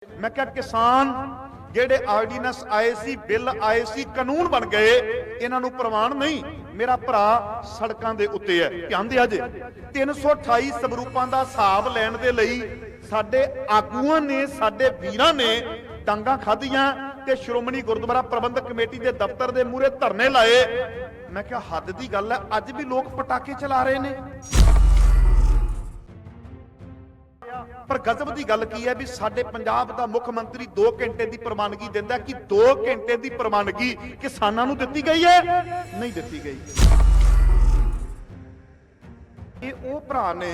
मैं क्या किसान ਜਿਹੜੇ ਆਰਡੀਨੈਂਸ ਆਏ ਸੀ ਬਿੱਲ ਆਏ ਸੀ ਕਾਨੂੰਨ ਬਣ ਗਏ ਇਹਨਾਂ ਨੂੰ ਪ੍ਰਵਾਨ ਨਹੀਂ। ਮੇਰਾ ਭਰਾ ਸੜਕਾਂ ਦੇ ਉੱਤੇ ਹੈ। ਧਿਆਨ ਦਿਆ ਜੇ 328 ਸਵਰੂਪਾਂ ਦਾ ਹਿਸਾਬ ਲੈਣ ਦੇ ਲਈ ਸਾਡੇ ਆਗੂਆਂ ਨੇ ਸਾਡੇ ਵੀਰਾਂ ਨੇ ਡਾਂਗਾਂ ਖਾਧੀਆਂ ਤੇ ਸ਼੍ਰੋਮਣੀ ਗੁਰਦੁਆਰਾ ਪ੍ਰਬੰਧਕ ਕਮੇਟੀ ਦੇ ਦਫ਼ਤਰ ਦੇ ਮੂਹਰੇ ਧਰਨੇ ਲਾਏ। ਮੈਂ ਕਿਹਾ ਹੱਦ ਦੀ ਗੱਲ ਹੈ, ਅੱਜ ਵੀ ਲੋਕ ਪਟਾਕੇ ਚਲਾ ਰਹੇ ਨੇ। पर गजब की गल की है भी साडे पंजाब दा मुख मंत्री 2 घंटे की प्रवानगी दिंदा कि 2 घंटे की प्रवानगी किसानां नूं दित्ती गई है, नहीं दित्ती गई। ये वो भरा ने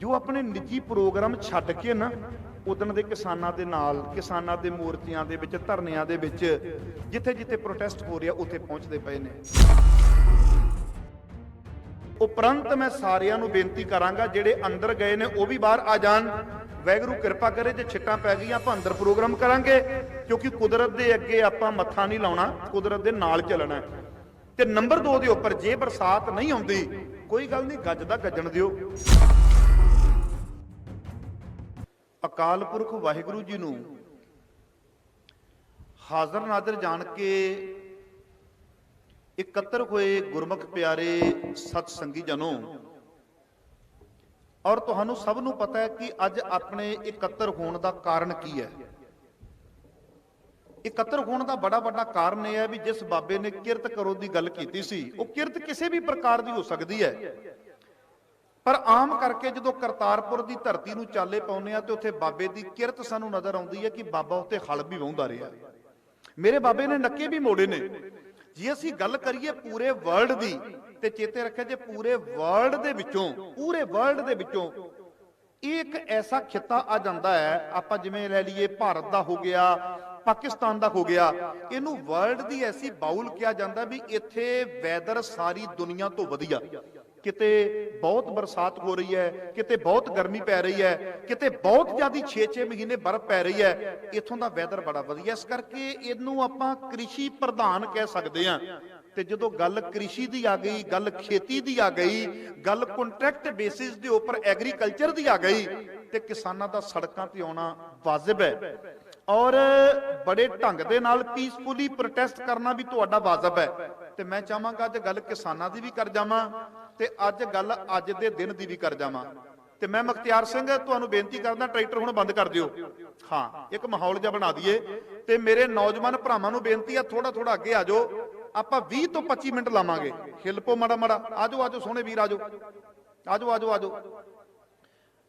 जो अपने निजी प्रोग्राम छड्ड के ना उदन दे किसानां दे नाल किसानां दे मोर्चियां दे विच धरनियां दे विच जिथे जिथे प्रोटेस्ट हो रहा उत्थे पहुंचदे पए ने। उपरंत मैं सारिਆਂ ਨੂੰ ਬੇਨਤੀ ਕਰਾਂਗਾ ਜਿਹੜੇ ਅੰਦਰ ਗਏ ਨੇ ਉਹ ਵੀ ਬਾਹਰ ਆ ਜਾਣ। ਵੈਗਰੂ ਕਿਰਪਾ ਕਰੇ ਜੇ ਛਿੱਟਾਂ ਪੈ ਗਈਆਂ ਆਪਾਂ ਅੰਦਰ ਪ੍ਰੋਗਰਾਮ ਕਰਾਂਗੇ, ਕਿਉਂਕਿ ਕੁਦਰਤ ਦੇ ਅੱਗੇ ਆਪਾਂ ਮੱਥਾ ਨਹੀਂ ਲਾਉਣਾ, ਕੁਦਰਤ ਦੇ ਨਾਲ ਚੱਲਣਾ। ਤੇ ਨੰਬਰ 2 ਦੇ ਉੱਪਰ ਜੇ ਬਰਸਾਤ ਨਹੀਂ ਆਉਂਦੀ ਕੋਈ ਗੱਲ ਨਹੀਂ, ਗੱਜ ਦਾ ਗੱਜਣ ਦਿਓ। ਅਕਾਲ ਪੁਰਖ ਵਾਹਿਗੁਰੂ ਜੀ ਨੂੰ ਹਾਜ਼ਰ ਨਾਜ਼ਰ ਜਾਣ ਕੇ इकत्र होए गुरमुख प्यारे सत संगी जनों, और तुहानू सब नू पता है कि अज अपने इकत्र होने का कारण की है। इकत्र होने का बड़ा बड़ा कारण यह है भी जिस बाबे ने किरत करो की गल की सी, वो किरत किसी भी प्रकार की हो सकती है, पर आम करके जो करतारपुर की धरती नू चाले पाउने आ ते उत्थे बाबे की किरत सानू नज़र आउंदी है कि बाबा उत्ते हल भी वाहुंदा रहा। मेरे बाबे ने नक्के भी मोड़े ने। जे असी गल करिए पूरे वर्ल्ड दी ते चेते रखे जे पूरे वर्ल्ड दे विचों एक ऐसा खिता आ जाता है, आपां जिवें लै लईए भारत दा हो गया, पाकिस्तान दा हो गया, इनू वर्ल्ड दी ऐसी बाउल किया जाता भी इत्थे वैदर सारी दुनिया तो वधिया। किते बहुत बरसात हो रही है, किते बहुत गर्मी पै रही है, किते बहुत ज्यादा 6-6 महीने बर्फ पै रही है, इथों दा वैदर बड़ा वधिया। इस करके इनू आपां कृषि प्रधान कह सकते हैं। ते जदों गल कृषि दी आ गई, गल खेती दी आ गई, गल कॉन्ट्रैक्ट बेसिस दे उपर एग्रीकल्चर दी आ गई, ते किसानां दा सड़कां ते आउणा वाजिब है और बड़े ढंग दे नाल पीसफुली प्रोटेस्ट करना भी तुहाडा वाजिब है। ते मैं चाहांगा अज गल किसानां दी भी कर जावां ते अज गल अज दे दिन दी भी कर जावां। ते मैं मुख्तियार सिंह तुहानू बेनती करदा ट्रैक्टर हुण बंद कर दिओ। हाँ, एक माहौल जिहा बना दईए। ते मेरे नौजवान भरावां नू बेनती है थोड़ा थोड़ा अगे आ जाओ, आपां 20 तो 25 मिनट लावांगे। हिलपो माड़ा माड़ा, आजो आजो सोहणे वीर आजो आजो आजो आजो।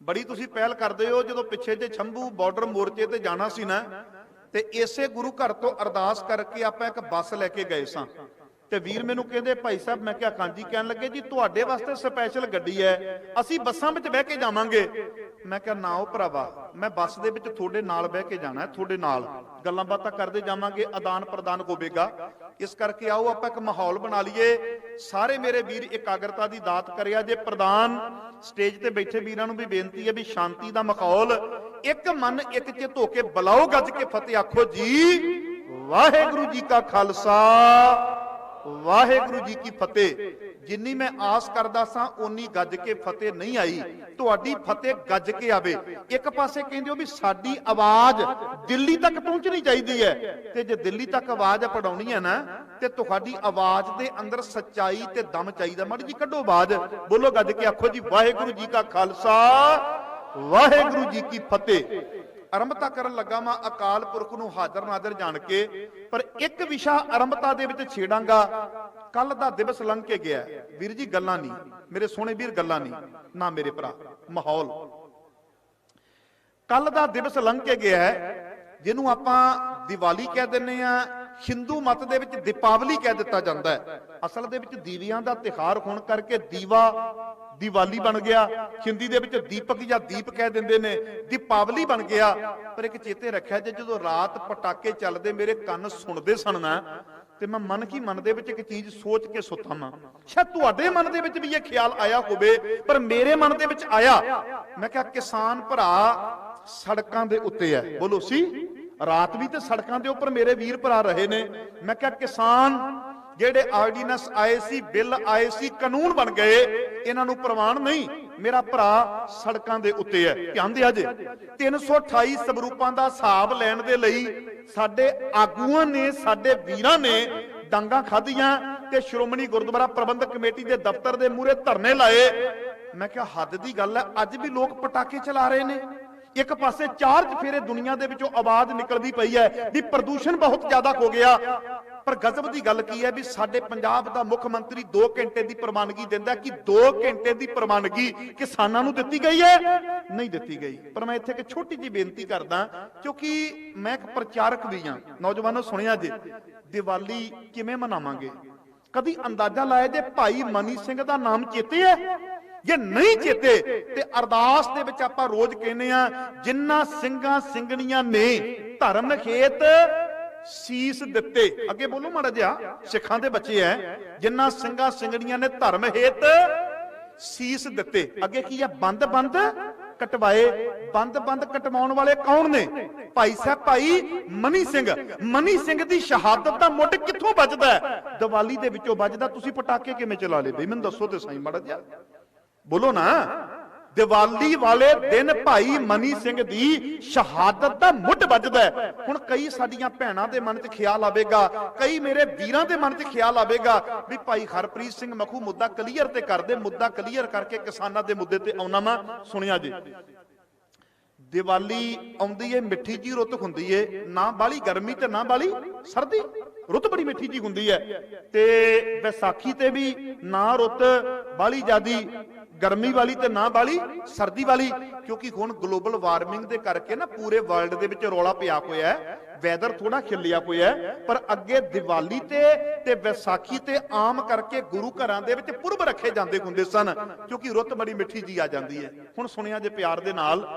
बड़ी तुसीं पहल करदे हो। जदों पिछे जे शंभू बॉर्डर मोर्चे ते जाना सी ना, ते इसे गुरु घर तो अरदास करके आपां एक बस लैके गए सां। ते वीर मैनू कहंदे भाई साहब, मैं क्या कांजी कहन लगे जी तुहाडे वास्ते स्पैशल गड्डी है, असीं बसां विच बह के जावांगे। मैं क्या ना ओ भरावा, मैं बस दे विच तुहाडे नाल बह के जाना है, तुहाडे नाल गल्लां बातां करदे जावांगे, आदान प्रदान होवेगा। इस करके आओ आपां एक माहौल बना लईए। सारे मेरे वीर एकाग्रता दी दात करिया जे। प्रधान स्टेज ते बैठे वीरां नूं भी बेनती है भी शांति दा माहौल, एक मन एक चित हो के बुलाओ, गज के फतेह आखो जी वाहिगुरू जी का खालसा वाहिगुरू जी की फतेह। जिन्नी मैं आस करदा सां उन्नी गज के फतेह नहीं आई, तुहाडी फतेह गज के आवे। एक पासे कहंदे हो भी साडी आवाज दिल्ली तक पहुंचनी चाहिदी है, ते जे दिल्ली तक आवाज पहुंचाउणी है ना ते तुहाडी आवाज दे अंदर सच्चाई ते दम चाहिदा। माड़ी जी कड्डो आवाज, बोलो गज के आखो जी वाहिगुरू जी का खालसा वाहिगुरू जी की फतेह। आरंभता करन लगा मैं अकाल पुरख नूं हाजर नाजर जान के, पर एक विशा आरंभता दे विच छेड़ांगा। कल दा दिवस लंघ के गया वीर जी, गल्लां नहीं मेरे सोहणे वीर, गल्लां नहीं ना मेरे भरा, माहौल। कल दा दिवस लंघ के गया है जिन्हों आपां दिवाली कह दिंदे आ, हिंदू मत दे विच दीपावली कह दिता जाता है। असल दे विच दीवियां दा तिहार होण करके दीवा दिवाली बन गया, हिंदी दे विच दीपक या दीप कह दिंदे ने, दीपावली बन गया। पर एक चेते रखिया जे जदों रात पटाके चलदे मेरे कंन सुणदे सन ना, ते मैं मन की मन दे विच एक चीज सोच के सुता मां। शायद तुहाडे मन दे विच भी ये ख्याल आया होवे, पर मेरे मन दे विच आया। मैं कहा किसान भरा सड़कां दे उत्ते है, बोलो सी रात भी ते सड़कां दे उपर मेरे वीर भरा रहे ने। मैं कहा किसान ਜਿਹੜੇ ਆਰਡੀਨੈਂਸ ਆਏ ਸੀ, ਬਿੱਲ ਆਏ ਸੀ, ਕਾਨੂੰਨ ਬਣ ਗਏ, ਇਹਨਾਂ ਨੂੰ ਪ੍ਰਵਾਨ ਨਹੀਂ। मेरा भरा सड़कों के उत्ते है। ध्यान दिया जे 328 सबरूपां दा हिसाब लैण दे लई साडे आगूआं ने, साडे वीरां ने डांगा खाधियां ते श्रोमणी गुरुद्वारा प्रबंधक कमेटी के दफ्तर के मूहरे धरने लाए। मैं क्या हद की गल है, अज भी लोग पटाखे चला रहे ने। एक पासे चार चफेरे दुनिया दे विचों आवाज निकलदी पई है भी प्रदूषण बहुत ज्यादा हो गया, पर गजब की गल की है भी साडे पंजाब दा मुख मंत्री 2 घंटे की प्रवानगी दिंदा कि 2 घंटे की प्रवानगी किसानां नूं दित्ती गई है? नहीं दित्ती गई। पर मैं इत्थे एक छोटी जी बेनती करदा, क्योंकि मैं एक प्रचारक भी हां। नौजवानों सुनिया जी, दिवाली किवें मनावांगे? कदी अंदाजा लाया जे भाई मनी सिंह दा नाम चेते है? जे नहीं चेते ते अरदास दे विच आपां रोज कहने आ, जिन्ना सिंघां सिंघणियां ने धर्म खेत सीस दिते। अगे बोलो माड़ा जिहा, सिखां दे बच्चे है, जिन्ना सिंघां सिंघणियां ने धर्म हेत सीस दिते। अगे की है? बंद बंद कटवाए। बंद बंद कटवाउण वाले कौन ने? भाई साहब भाई मनी सिंह। मनी सिंह दी शहादत दा मुੱਢ कित्थों बजदा है? दिवाली दे विचों बजदा। तुसीं पटाखे किवें चला ले बई? मैनूं दसो ते सही माड़ा जिहा, बोलो ना। दिवाली वाले दिन भाई मनी सिंह दी शहादत दा मुੱਢ बजदा है। हुण कई साडीआं भैणां दे मन च ख्याल आवेगा, कई मेरे वीरां दे मन च ख्याल आवेगा भी भाई हरप्रीत सिंह मखू मुद्दा क्लीयर ते कर दे। मुद्दा क्लीयर करके किसानां दे मुद्दे ते आउणा वा। सुनिया जी, दिवाली आउंदी है, मिठी जी रुत हुंदी है, ना बाली गर्मी ते ना बाली सर्दी, रुत बड़ी मिठी जी हुंदी है। ते बैसाखी ते भी ना रुत बाली ज्यादी गर्मी वाली ते ना बाली सर्दी वाली, क्योंकि हुण ग्लोबल वार्मिंग दे करके ना पूरे वर्ल्ड दे विच रौला पिया होया है, वैदर थोड़ा खिलिया होया है। पर अगे दिवाली ते बैसाखी ते आम करके गुरु घरां दे विच पुरब रखे जांदे हुंदे सन, क्योंकि रुत बड़ी मिठी जी आ जांदी है। हुण सुनिया जे प्यार दे नाल,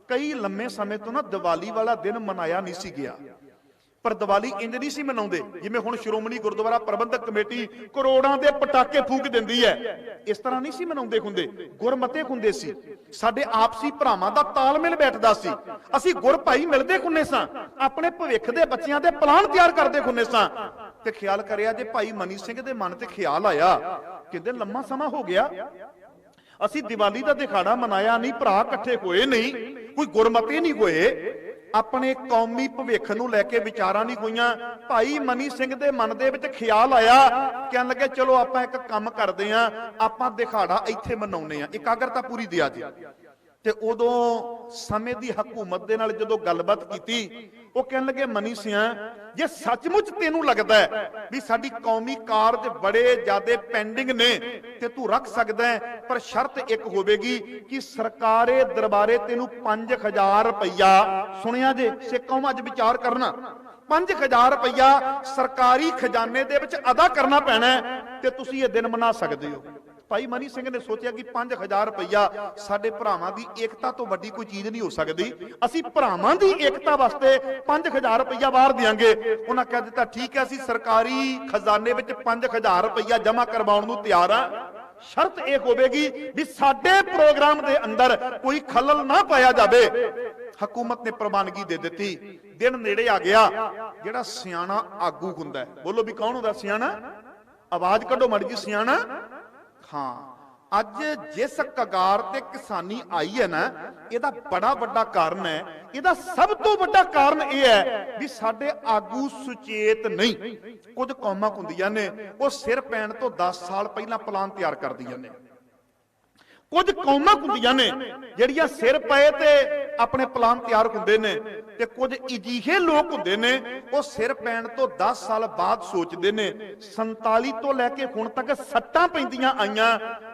कई लंबे समय तो ना दिवाली वाला दिन मनाया नहीं सी गया, पर दिवाली इंज नहीं सी मनाउंदे जिवें हुण श्रोमणी गुरुद्वारा प्रबंधक कमेटी करोड़ां दे पटाके फूक दिंदी है। इस तरह नहीं सी मनाउंदे हुंदे। गुरमते हुंदे सी, साडे आपसी भरावां दा तालमेल बैठदा सी, असीं गुर भाई मिलदे खुन्ने सां, अपने भविख दे बच्चियां दे प्लान तैयार करदे खुन्ने सां। ते ख्याल करिया जे भाई मनी सिंह दे मन ते ख्याल आया, किंदे लम्मा समा हो गया असीं दिवाली दा दिखाड़ा मनाया नहीं, भरा इकट्ठे होए नहीं, कोई गुरमते नहीं होए, अपने कौमी भविख नूं लैके विचारां नहीं होईयां। भाई मनी सिंह दे मन दे विच ख्याल आया, कहण लगे चलो आपां इक काम करदे आं, आपां दिखाड़ा इत्थे मनाउने आ, एकाग्रता पूरी दिया जी। ते उदों समय दी हकूमत दे नाल जदों गलबात कीती, वो कहण लगे मनी सिंह जे सचमुच तेनू लगदा है भी साडी कौमी कारज बड़े ज्यादा पेंडिंग ने ते तू रख सकदा है, पर शर्त एक होवेगी कि सरकारे दरबारे तेनू 5000 रुपया, सुनिया जे सिख कौम अज विचार करना, 5000 रुपया सरकारी खजाने दे विच अदा करना पैना है ते तुसीं ये दिन मना सकदे हो। भाई मनी सिंह ने सोचा कि 5000 रुपया साडे भरावां दी एकता तो वड्डी कोई चीज नहीं हो सकती, असीं भरावां दी एकता वास्ते 5000 रुपया बाहर देंगे। उन्हां कह दिता ठीक है, असीं सरकारी खजाने विच 5000 रुपया जमा करवाउण नूं तैयार हां, शर्त एक होवेगी भी साडे प्रोग्राम दे अंदर कोई खलल ना पाया जावे। हकूमत ने प्रवानगी दे दी। दिन नेड़े आ गया, जिहड़ा सियाणा आगू हुंदा है, बोलो भी कौन हुंदा सियाणा? आवाज कढो मड़ जी, सियाणा। हाँ, अज जिस कगार ते किसानी आई है ना, इहदा बड़ा वड्डा कारण है, इहदा सब तो वड्डा कारण यह है भी साडे आगू सुचेत नहीं। कुछ कौमां हुंदियां ने वो सिर पैण तो 10 साल पहला प्लान तैयार करदियां ने, कुछ कौमां हुंदियां ने जिहड़ियां सिर पए ते अपने प्लान तैयार हुंदे ने, ते कुछ इजीहे लोग हुंदे ने वो सिर पैण तो 10 साल बाद सोचदे ने। 47 तो लैके हुण तक सट्टां पैंदियां आईयां,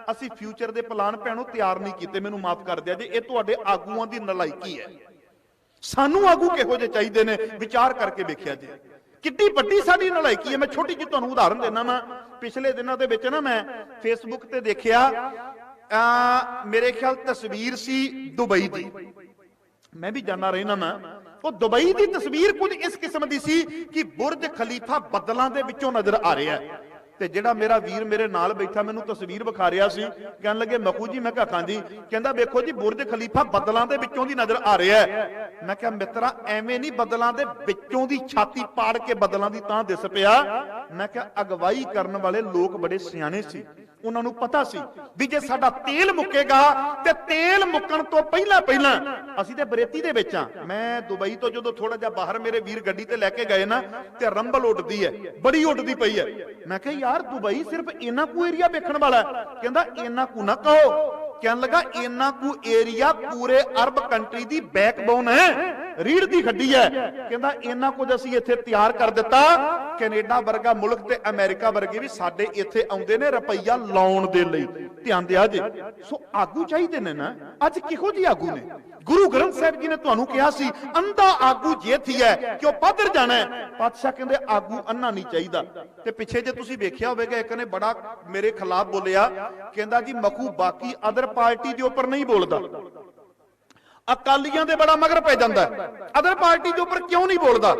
असीं फ्यूचर दे प्लान भैणों तैयार नहीं कीते। मैनूं माफ कर दिया जे, ये तुहाडे आगूआं दी नलायकी है। सानूं आगू किहो जिहे चाहीदे ने, विचार करके वेखिया जे किड्डी वड्डी साडी नलायकी है। मैं छोटी जी तुहानूं उदाहरण देना वा, पिछले दिनां दे विच ना मैं फेसबुक ते देखिया, मेरे ख्याल तस्वीर सी दुबई दी, मैं भी जाना रहना मैं, वो दुबई की तस्वीर कुछ इस किस्म की सी कि बुर्ज खलीफा बदलों के विचों नजर आ रहा है। ते जिहड़ा मेरा वीर मेरे नाल बैठा मैनूं तस्वीर विखा रहा सी, कहण लगे मखू जी, मैं कहा हां जी, कहंदा वेखो जी बुर्ज खलीफा बदलों के विचों दी नजर आ रहा है। मैं कहा मित्रा एवें नहीं बदलों के विचों दी छाती पाड़ के बदलों की तां दिस पिया। मैं कहा अगवाई करन वाले लोग बड़े सियाणे सी, ਉਹਨਾਂ ਨੂੰ ਪਤਾ ਸੀ ਵੀ ਜੇ ਸਾਡਾ ਤੇਲ ਮੁੱਕੇਗਾ ਤੇ ਤੇਲ ਮੁੱਕਣ ਤੋਂ ਪਹਿਲਾਂ ਅਸੀਂ ਤੇ ਬਰੇਤੀ ਦੇ ਵਿੱਚ ਆ। ਮੈਂ ਦੁਬਈ ਤੋਂ ਜਦੋਂ ਥੋੜਾ ਜਿਹਾ ਬਾਹਰ ਮੇਰੇ ਵੀਰ ਗੱਡੀ ਤੇ ਲੈ ਕੇ ਗਏ ਨਾ ਤੇ ਰੰਬਲ ਉੱਡਦੀ ਹੈ, ਬੜੀ ਉੱਡਦੀ ਪਈ ਹੈ। ਮੈਂ ਕਿਹਾ ਯਾਰ ਦੁਬਈ ਸਿਰਫ ਇੰਨਾ ਕੁ ਏਰੀਆ ਵੇਖਣ ਵਾਲਾ ਹੈ। ਕਹਿੰਦਾ ਇੰਨਾ ਕੁ ਨਾ ਕਹੋ, ਕਹਿਣ ਲੱਗਾ ਇੰਨਾ ਕੁ ਏਰੀਆ ਪੂਰੇ ਅਰਬ ਕੰਟਰੀ ਦੀ ਬੈਕਬੋਨ ਹੈ, ਰੀੜ ਦੀ ਹੱਡੀ ਹੈ। ਕਹਿੰਦਾ ਇੰਨਾ ਕੁਝ ਅਸੀਂ ਇੱਥੇ ਤਿਆਰ ਕਰ ਦਿੱਤਾ, ਕੈਨੇਡਾ ਵਰਗਾ ਮੁਲਕ ਤੇ ਅਮਰੀਕਾ ਵਰਗੇ ਵੀ ਸਾਡੇ ਇੱਥੇ ਆਉਂਦੇ ਨੇ ਰੁਪਈਆ ਲਾਉਣ ਦੇ ਲਈ। ਧਿਆਨ ਦਿਆ ਜੇ। ਸੋ ਆਗੂ ਚਾਹੀਦੇ ਨੇ ਨਾ। ਅੱਜ ਕਿਹੋ ਜਿਹੇ ਆਗੂ ਨੇ? ਗੁਰੂ ਗ੍ਰੰਥ ਸਾਹਿਬ ਜੀ ਨੇ ਤੁਹਾਨੂੰ ਕਿਹਾ ਸੀ ਅੰਧਾ ਆਗੂ ਜੇ ਥੀ ਹੈ ਕਿ ਉਹ ਪੱਧਰ ਜਾਣਾ ਹੈ। ਪਾਤਸ਼ਾਹ ਕਹਿੰਦੇ ਆਗੂ ਅੰਨਾ ਨਹੀਂ ਚਾਹੀਦਾ। ਤੇ ਪਿੱਛੇ ਜੇ ਤੁਸੀਂ ਵੇਖਿਆ ਹੋਵੇਗਾ ਇੱਕ ਨੇ ਬੜਾ ਮੇਰੇ ਖਿਲਾਫ ਬੋਲਿਆ, ਕਹਿੰਦਾ ਜੀ ਮਖੂ ਬਾਕੀ ਅਦਰ ਪਾਰਟੀ ਦੇ ਉੱਪਰ ਨਹੀਂ ਬੋਲਦਾ, ਅਕਾਲੀਆਂ ਦੇ ਬੜਾ ਮਗਰ ਪੈ ਜਾਂਦਾ, ਅਦਰ ਪਾਰਟੀ ਦੇ ਉੱਪਰ ਕਿਉਂ ਨਹੀਂ ਬੋਲਦਾ?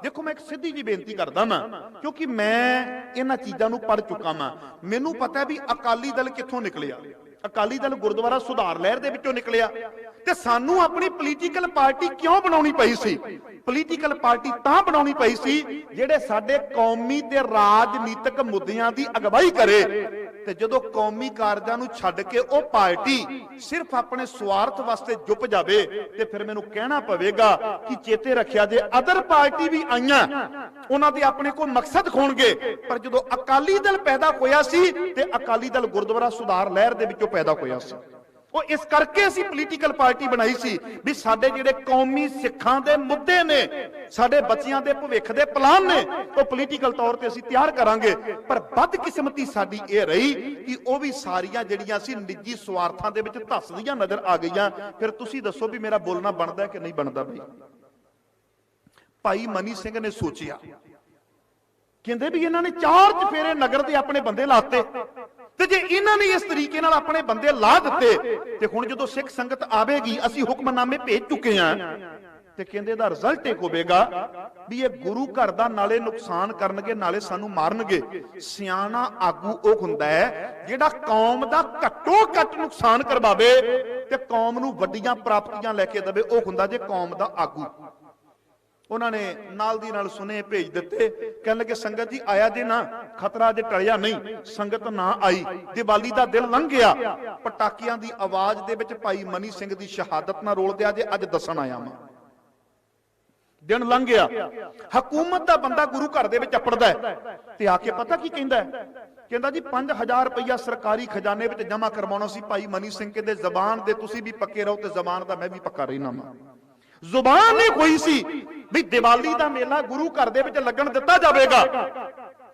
ਦੇਖੋ ਮੈਂ ਇੱਕ ਸਿੱਧੀ ਜੀ ਬੇਨਤੀ ਕਰਦਾ ਮੈਂ, ਕਿਉਂਕਿ ਮੈਂ ਇਹਨਾਂ ਚੀਜ਼ਾਂ ਨੂੰ ਪੜ੍ਹ ਚੁੱਕਾ ਮੈਂ। ਮੈਨੂੰ ਪਤਾ ਵੀ ਅਕਾਲੀ ਦਲ ਕਿੱਥੋਂ ਨਿਕਲਿਆ। ਅਕਾਲੀ ਦਲ ਗੁਰਦੁਆਰਾ ਸੁਧਾਰ ਲਹਿਰ ਦੇ ਵਿੱਚੋਂ ਨਿਕਲਿਆ। ਤੇ ਸਾਨੂੰ ਆਪਣੀ ਪੋਲੀਟੀਕਲ ਪਾਰਟੀ ਕਿਉਂ ਬਣਾਉਣੀ ਪਈ ਸੀ? ਪੋਲੀਟੀਕਲ ਪਾਰਟੀ ਤਾਂ ਬਣਾਉਣੀ ਪਈ ਸੀ ਜਿਹੜੇ ਸਾਡੇ ਕੌਮੀ ਤੇ ਰਾਜਨੀਤਿਕ ਮੁੱਦਿਆਂ ਦੀ ਅਗਵਾਈ ਕਰੇ। ਤੇ ਜਦੋਂ ਕੌਮੀ ਕਾਰਜਾਂ ਨੂੰ ਛੱਡ ਕੇ ਉਹ ਪਾਰਟੀ ਸਿਰਫ ਆਪਣੇ ਸਵਾਰਥ ਵਾਸਤੇ ਜੁਪ ਜਾਵੇ ਤੇ ਫਿਰ ਮੈਨੂੰ ਕਹਿਣਾ ਪਵੇਗਾ ਕਿ ਚੇਤੇ ਰੱਖਿਆ ਜੇ ਅਦਰ ਪਾਰਟੀ ਵੀ ਆਈਆਂ, ਉਹਨਾਂ ਦੇ ਆਪਣੇ ਕੋਈ ਮਕਸਦ ਹੋਣਗੇ। ਪਰ ਜਦੋਂ ਅਕਾਲੀ ਦਲ ਪੈਦਾ ਹੋਇਆ ਸੀ ਤੇ ਅਕਾਲੀ ਦਲ ਗੁਰਦੁਆਰਾ ਸੁਧਾਰ ਲਹਿਰ ਦੇ ਵਿੱਚੋਂ ਪੈਦਾ ਹੋਇਆ ਸੀ। ਉਹ ਇਸ ਕਰਕੇ ਅਸੀਂ ਪੋਲੀਟੀਕਲ ਪਾਰਟੀ ਬਣਾਈ ਸੀ ਵੀ ਸਾਡੇ ਜਿਹੜੇ ਕੌਮੀ ਸਿੱਖਾਂ ਦੇ ਮੁੱਦੇ ਨੇ, ਸਾਡੇ ਬੱਚਿਆਂ ਦੇ ਭਵਿੱਖ ਦੇ ਪਲਾਨ ਨੇ, ਉਹ ਪੋਲੀਟੀਕਲ ਤੌਰ ਤੇ ਅਸੀਂ ਤਿਆਰ ਕਰਾਂਗੇ। ਪਰ ਬਦਕਿਸਮਤੀ ਸਾਡੀ ਇਹ ਰਹੀ ਕਿ ਉਹ ਵੀ ਸਾਰੀਆਂ ਜਿਹੜੀਆਂ ਸੀ ਨਿੱਜੀ ਸਵਾਰਥਾਂ ਦੇ ਵਿੱਚ ਧੱਸਦੀਆਂ ਨਜ਼ਰ ਆ ਗਈਆਂ। ਫਿਰ ਤੁਸੀਂ ਦੱਸੋ ਵੀ ਮੇਰਾ ਬੋਲਣਾ ਬਣਦਾ ਕਿ ਨਹੀਂ ਬਣਦਾ? ਭਾਈ ਮਨੀ ਸਿੰਘ ਨੇ ਸੋਚਿਆ, ਕਹਿੰਦੇ ਵੀ ਇਹਨਾਂ ਨੇ 4 ਚਫੇਰੇ ਨਗਰ ਦੇ ਆਪਣੇ ਬੰਦੇ ਲਾਤੇ, ਤੇ ਜੇ ਇਹਨਾਂ ਨੇ ਇਸ ਤਰੀਕੇ ਨਾਲ ਆਪਣੇ ਬੰਦੇ ਲਾ ਦਿੱਤੇ ਤੇ ਹੁਣ ਜਦੋਂ ਸਿੱਖ ਸੰਗਤ ਆਵੇਗੀ, ਅਸੀਂ ਹੁਕਮਨਾਮੇ ਭੇਜ ਚੁੱਕੇ ਹਾਂ, ਤੇ ਕਹਿੰਦੇ ਇਹਦਾ ਰਿਜ਼ਲਟ ਇਹ ਹੋਵੇਗਾ ਵੀ ਇਹ ਗੁਰੂ ਘਰ ਦਾ ਨਾਲੇ ਨੁਕਸਾਨ ਕਰਨਗੇ ਨਾਲੇ ਸਾਨੂੰ ਮਾਰਨਗੇ। ਸਿਆਣਾ ਆਗੂ ਉਹ ਹੁੰਦਾ ਹੈ ਜਿਹੜਾ ਕੌਮ ਦਾ ਘੱਟੋ ਘੱਟ ਨੁਕਸਾਨ ਕਰਵਾਵੇ ਤੇ ਕੌਮ ਨੂੰ ਵੱਡੀਆਂ ਪ੍ਰਾਪਤੀਆਂ ਲੈ ਕੇ ਦੇਵੇ। ਉਹ ਹੁੰਦਾ ਜੇ ਕੌਮ ਦਾ ਆਗੂ। ਉਹਨਾਂ ਨੇ ਨਾਲ ਦੀ ਨਾਲ ਸੁਨੇ ਭੇਜ ਦਿੱਤੇ, ਕਹਿਣ ਲੱਗੇ ਸੰਗਤ ਜੀ ਆਇਆ ਜੇ ਨਾ, ਖਤਰਾ ਜੇ ਟਲਿਆ ਨਹੀਂ। ਸੰਗਤ ਨਾ ਆਈ, ਦੀਵਾਲੀ ਦਾ ਦਿਨ ਲੰਘ ਗਿਆ। ਪਟਾਕਿਆਂ ਦੀ ਆਵਾਜ਼ ਦੇ ਵਿੱਚ ਭਾਈ ਮਨੀ ਸਿੰਘ ਦੀ ਸ਼ਹਾਦਤ ਨਾਲ ਰੋਲ ਦਿਆ ਜੇ ਅੱਜ ਦੱਸਣ ਆਇਆ ਮੈਂ। ਦਿਨ ਲੰਘ ਗਿਆ, ਹਕੂਮਤ ਦਾ ਬੰਦਾ ਗੁਰੂ ਘਰ ਦੇ ਵਿੱਚ ਅਪੜਦਾ ਹੈ ਤੇ ਆ ਕੇ ਪਤਾ ਕੀ ਕਹਿੰਦਾ ਹੈ? ਕਹਿੰਦਾ ਜੀ 5000 ਰੁਪਇਆ ਸਰਕਾਰੀ ਖਜ਼ਾਨੇ ਵਿੱਚ ਜਮ੍ਹਾਂ ਕਰਵਾਉਣਾ ਸੀ। ਭਾਈ ਮਨੀ ਸਿੰਘ ਕਹਿੰਦੇ ਜ਼ਬਾਨ ਦੇ ਤੁਸੀਂ ਵੀ ਪੱਕੇ ਰਹੋ ਤੇ ਜ਼ਬਾਨ ਦਾ ਮੈਂ ਵੀ ਪੱਕਾ ਰਹਿਣਾ ਮੈਂ। ਜ਼ੁਬਾਨ ਨਹੀਂ ਹੋਈ ਸੀ ਵੀ ਦੀਵਾਲੀ ਦਾ ਮੇਲਾ ਗੁਰੂ ਘਰ ਦੇ ਵਿੱਚ ਲੱਗਣ ਦਿੱਤਾ ਜਾਵੇਗਾ,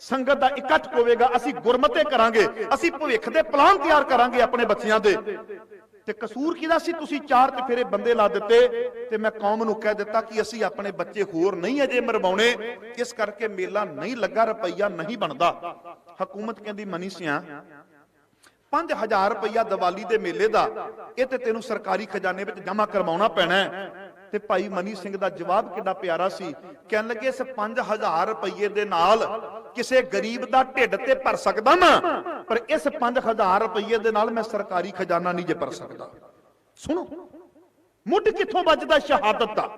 ਸੰਗਤ ਦਾ ਇਕੱਠ ਹੋਵੇਗਾ, ਅਸੀਂ ਗੁਰਮਤੇ ਕਰਾਂਗੇ, ਅਸੀਂ ਭਵਿੱਖ ਦੇ ਪਲਾਨ ਤਿਆਰ ਕਰਾਂਗੇ ਆਪਣੇ ਬੱਚਿਆਂ ਦੇ। ਤੇ ਕਸੂਰ ਕਿਹਦਾ ਸੀ? ਤੁਸੀਂ 4 ਚਫੇਰੇ ਬੰਦੇ ਲਾ ਦਿੱਤੇ ਤੇ ਮੈਂ ਕੌਮ ਨੂੰ ਕਹਿ ਦਿੱਤਾ ਕਿ ਅਸੀਂ ਆਪਣੇ ਬੱਚੇ ਹੋਰ ਨਹੀਂ ਅਜੇ ਮਰਵਾਉਣੇ, ਇਸ ਕਰਕੇ ਮੇਲਾ ਨਹੀਂ ਲੱਗਾ, ਰੁਪਈਆ ਨਹੀਂ ਬਣਦਾ। ਹਕੂਮਤ ਕਹਿੰਦੀ ਮਨੀ ਸਿਆ 5000 ਰੁਪਈਆ ਦੀਵਾਲੀ ਦੇ ਮੇਲੇ ਦਾ ਇਹ ਤੇ ਤੈਨੂੰ ਸਰਕਾਰੀ ਖਜ਼ਾਨੇ ਵਿੱਚ ਜਮ੍ਹਾਂ ਕਰਵਾਉਣਾ ਪੈਣਾ। ਤੇ ਭਾਈ ਮਨੀ ਸਿੰਘ ਦਾ ਜਵਾਬ ਕਿੱਡਾ ਪਿਆਰਾ ਸੀ, ਕਹਿਣ ਲੱਗੇ ਇਸ 5000 ਰੁਪਏ ਦੇ ਨਾਲ ਕਿਸੇ ਗਰੀਬ ਦਾ ਢਿੱਡ ਤੇ ਭਰ ਸਕਦਾ ਨਾ, ਪਰ ਇਸ 5000 ਰੁਪਏ ਦੇ ਨਾਲ ਮੈਂ ਸਰਕਾਰੀ ਖਜ਼ਾਨਾ ਨਹੀਂ ਜੇ ਭਰ ਸਕਦਾ। ਸੁਣੋ ਮੁੱਢ ਕਿੱਥੋਂ ਵੱਜਦਾ ਸ਼ਹਾਦਤ ਦਾ,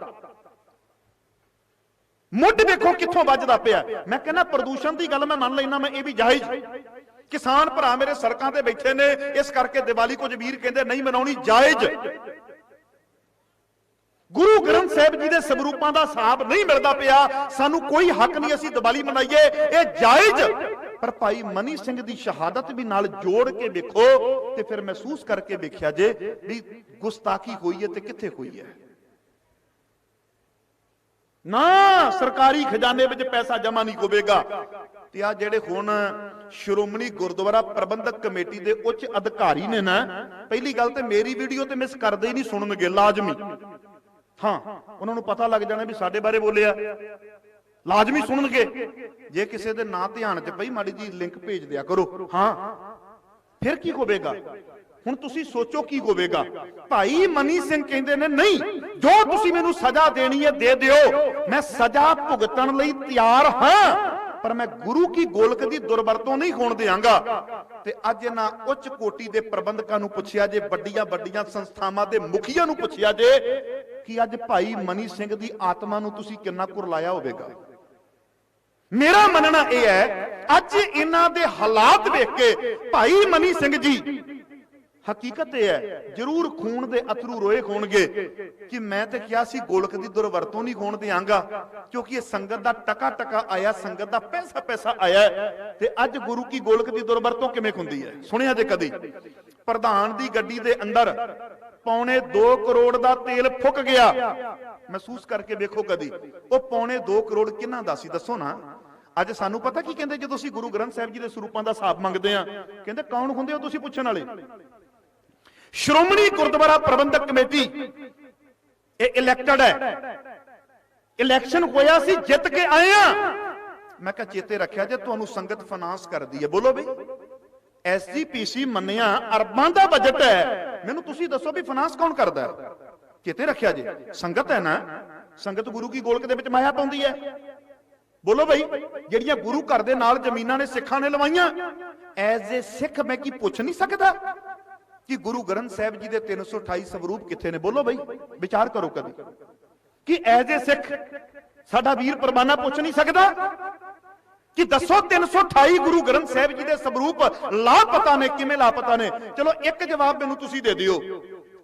ਮੁੱਢ ਵੇਖੋ ਕਿੱਥੋਂ ਵੱਜਦਾ ਪਿਆ। ਮੈਂ ਕਹਿੰਦਾ ਪ੍ਰਦੂਸ਼ਣ ਦੀ ਗੱਲ ਮੈਂ ਮੰਨ ਲੈਣਾ, ਮੈਂ ਇਹ ਵੀ ਜਾਇਜ਼। ਕਿਸਾਨ ਭਰਾ ਮੇਰੇ ਸੜਕਾਂ ਤੇ ਬੈਠੇ ਨੇ, ਇਸ ਕਰਕੇ ਦੀਵਾਲੀ ਕੁਝ ਵੀਰ ਕਹਿੰਦੇ ਨਹੀਂ ਮਨਾਉਣੀ, ਜਾਇਜ਼। ਗੁਰੂ ਗ੍ਰੰਥ ਸਾਹਿਬ ਜੀ ਦੇ ਸਵਰੂਪਾਂ ਦਾ ਹਿਸਾਬ ਨਹੀਂ ਮਿਲਦਾ ਪਿਆ, ਸਾਨੂੰ ਕੋਈ ਹੱਕ ਨਹੀਂ ਅਸੀਂ ਦੀਵਾਲੀ ਮਨਾਈਏ, ਇਹ ਜਾਇਜ਼। ਪਰ ਭਾਈ ਮਨੀ ਸਿੰਘ ਦੀ ਸ਼ਹਾਦਤ ਵੀ ਨਾਲ ਜੋੜ ਕੇ ਵੇਖੋ ਤੇ ਫਿਰ ਮਹਿਸੂਸ ਕਰਕੇ ਵੇਖਿਆ ਜੇ ਵੀ ਗੁਸਤਾਖੀ ਹੋਈ ਹੈ ਤੇ ਕਿੱਥੇ ਹੋਈ ਹੈ। ਨਾ ਸਰਕਾਰੀ ਖਜ਼ਾਨੇ ਵਿੱਚ ਪੈਸਾ ਜਮਾ ਨਹੀਂ ਹੋਵੇਗਾ। ਤੇ ਆ ਜਿਹੜੇ ਹੁਣ ਸ਼੍ਰੋਮਣੀ ਗੁਰਦੁਆਰਾ ਪ੍ਰਬੰਧਕ ਕਮੇਟੀ ਦੇ ਉੱਚ ਅਧਿਕਾਰੀ ਨੇ ਨਾ, ਪਹਿਲੀ ਗੱਲ ਤੇ ਮੇਰੀ ਵੀਡੀਓ ਤੇ ਮਿਸ ਕਰਦੇ ਹੀ ਨਹੀਂ ਸੁਣਨਗੇ, ਲਾਜ਼ਮੀ। ਹਾਂ, ਉਹਨਾਂ ਨੂੰ ਪਤਾ ਲੱਗ ਜਾਣਾ ਵੀ ਸਾਡੇ ਬਾਰੇ ਬੋਲਿਆ, ਲਾਜ਼ਮੀ ਸੁਣਨਗੇ। ਜੇ ਕਿਸੇ ਦੇ ਨਾਂ ਧਿਆਨ ਚ ਪਈ ਮਾੜੀ ਜੀ ਲਿੰਕ ਭੇਜ ਦਿਆ ਕਰੋ। ਹਾਂ, ਫਿਰ ਕੀ ਹੋਵੇਗਾ? ਹੁਣ ਤੁਸੀਂ ਸੋਚੋ ਕੀ ਹੋਵੇਗਾ। ਭਾਈ ਮਨੀ ਸਿੰਘ ਕਹਿੰਦੇ ਨੇ ਨਹੀਂ, ਜੋ ਤੁਸੀਂ ਮੈਨੂੰ ਸਜ਼ਾ ਦੇਣੀ ਹੈ ਦੇ ਦਿਓ, ਮੈਂ ਸਜ਼ਾ ਭੁਗਤਣ ਲਈ ਤਿਆਰ ਹਾਂ, ਪਰ ਮੈਂ ਗੁਰੂ ਕੀ ਗੋਲਕ ਦੀ ਦੁਰਵਰਤੋਂ ਨਹੀਂ ਹੋਣ ਦਿਆਂਗਾ। ਤੇ ਅੱਜ ਇਹਨਾਂ ਉੱਚ ਕੋਟੀ ਦੇ ਪ੍ਰਬੰਧਕਾਂ ਨੂੰ ਪੁੱਛਿਆ ਜੇ, ਵੱਡੀਆਂ ਵੱਡੀਆਂ ਸੰਸਥਾਵਾਂ ਦੇ ਮੁਖੀਆਂ ਨੂੰ ਪੁੱਛਿਆ ਜੇ ਕਿ ਅੱਜ ਭਾਈ ਮਨੀ ਸਿੰਘ ਦੀ ਆਤਮਾ ਨੂੰ ਤੁਸੀਂ ਕਿੰਨਾ ਕੁ ਰਲਾਇਆ ਹੋਵੇਗਾ। मेरा मनना यह है अज इन्हां दे हालात वेख के भाई मनी सिंह जी, हकीकत यह है जरूर खून दे अथरू रोए होणगे कि मैं ते क्या सी गोलक दी दुरवरतों नहीं होण दियांगा, क्योंकि ये संगत दा टका टका आया, संगत दा पैसा पैसा आया ते अज गुरु की गोलक दी दुरवरतों किवें हुंदी है। सुनिया जे कदी प्रधान दी गड्डी दे अंदर पौने 2 करोड़ दा तेल फुक गया, महसूस करके देखो कदी वो पौने 2 करोड़ किन्हां दा सी दसो ना। अज सानू पता की कहंदे जदों असीं गुरु ग्रंथ साहिब जी दे स्वरूपां दा हिसाब मंगदे आ, कहंदे कौन हुंदे हो तुसीं पुੱਛਣ वाले? श्रोमणी गुरुद्वारा प्रबंधक कमेटी ये इलैक्टेड है, इलैक्शन होया सी जित के आए हैं। मैं कहा चेते रखिया जे तुहानू संगत फाइनांस करदी है, बोलो बई एसजीपीसी मन्निया अरबां दा बजट है, मैनू तुसीं दसो भी फाइनांस कौन करदा है? चेते रखिया जे संगत है ना, संगत गुरु की गोलक दे विच माया पाउंदी है। बोलो बई जिहड़ियां गुरु घर दे नाल जमीनां ने सिखां ने लवाईयां, एज ए सिख मैं की पुੱਛ नहीं सकदा कि गुरु ग्रंथ साहिब जी दे 328 स्वरूप किथे ने? बोलो बई विचार करो कदी कि एज ए सिख साडा वीर परवाना पुੱਛ नहीं सकदा कि दसो 328 गुरु ग्रंथ साहिब जी दे स्वरूप लापता ने, किवें लापता ने? चलो एक जवाब मैनू तुसीं दे दिओ।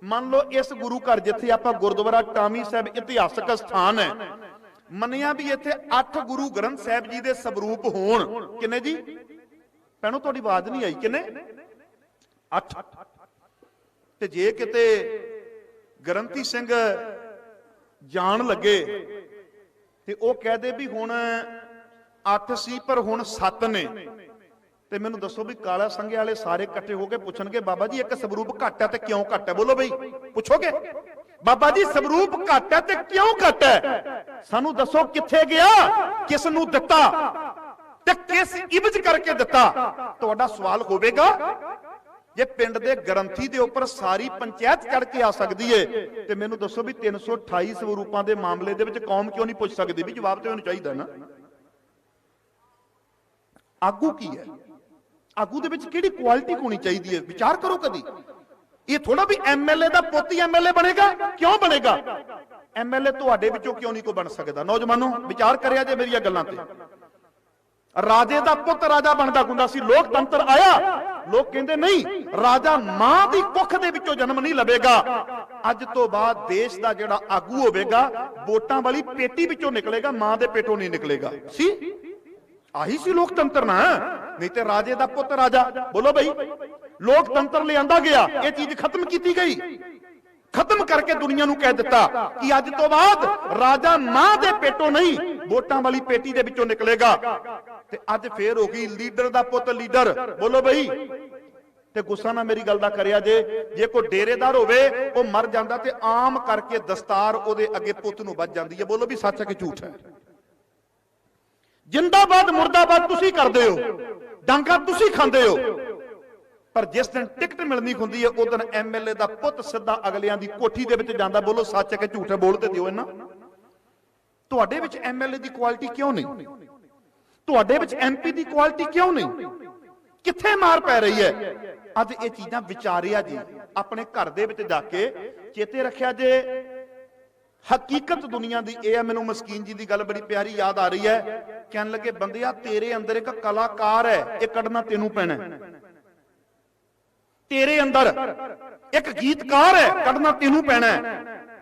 मान लो इस गुरु घर जिथे आपां गुरुद्वारा टामी साहिब इतिहासक स्थान है, मन्निया भी इत्थे 8 गुरु ग्रंथ साहिब जी दे स्वरूप होण, किन्ने जी? भैणो तुहाडी आवाज नहीं आई, किन्ने? 8। ते जे किते ग्रंथी सिंह जान लगे ते ओ कह दे भी हुण 8 सी पर हुण 7 ने, ते मैनू दसो भी काला संघे वाले सारे इकट्ठे होके पुछणगे बाबा जी एक स्वरूप घट है ते क्यों घट है? बोलो बई पुछोगे बाबा जी स्वरूप घट है ते क्यों घट है? सानू दसो किथे गया, किस नू दिता ते किस इवज करके दिता? तुहाडा सवाल होवेगा जे पिंड दे ग्रंथी दे उपर सारी पंचायत चढ़ के आ सकदी है ते मैनू दसो भी 328 स्वरूपां दे मामले दे विच कौम क्यों नहीं पुछ सकदी? भी जवाब ते होना चाहिए ना। आगू की है, आगू दे विच किहड़ी क्वालिटी होनी चाहिए है? विचार करो कदी। ये थोड़ा भी एमएलए दा पुੱਤ ही एमएलए बनेगा, क्यों बनेगा? एमएलए तुहाडे विचों क्यों नहीं कोई बन सकदा? नौजवानों विचार करिया जे मेरिया गल्लां ते। राजे दा पुੱਤ राजा बनदा हुंदा सी, लोकतंत्र आया, लोग कहंदे नहीं राजा मां दी कुख दे विचों जन्म नहीं लवेगा। अज तो बाद देश दा जिहड़ा आगू होवेगा वोटां वाली पेटी विचों निकलेगा, मां दे पेटों नहीं निकलेगा। सी आही सी लोकतंत्र ना, नहीं ते राजे दा पुੱਤ राजा। बोलो बई लोकतंत्र लिआंदा गया, ये चीज खत्म की गई, खत्म करके दुनिया नूं कह दिता कि अज तो बाद राजा मां दे पेटों नहीं वोटां वाली पेटी दे विचों निकलेगा। ते अज फिर हो गई लीडर दा पुੱਤ लीडर। बोलो बई ते गुस्सा ना मेरी गल दा करिया जे कोई डेरेदार होवे वो मर जांदा ते आम करके दस्तार ओदे अगे पुੱਤ नूं वज जांदी है। बोलो भी सच है कि झूठ है? जिंदाबाद मुर्दाबाद तुसी करदे हो, डांगा तुसी खांदे हो, पर जिस दिन टिकट मिलनी हुंदी है उस दिन एमएलए दा पुੱਤ सिद्धा अगलियां दी कोठी दे विच जांदा। बोलो सच है कि झूठ है? बोलते दिओ इन्ना। तुहाडे विच एमएलए दी क्वालिटी क्यों नहीं? तुहाडे विच एमपी दी क्वालिटी क्यों नहीं? कित्थे मार पै रही है? अज ये चीजां विचारिया जी अपने घर दे विच जाके। चेते रखिया जे हकीकत दुनिया दी ए है। मैनूं मस्कीन जी दी गल बड़ी प्यारी याद आ रही है, कहन लगे बंदिया तेरे अंदर एक कलाकार है, ये कढना तेनू पैना। तेरे अंदर एक गीतकार है, कढना तेनू पैना।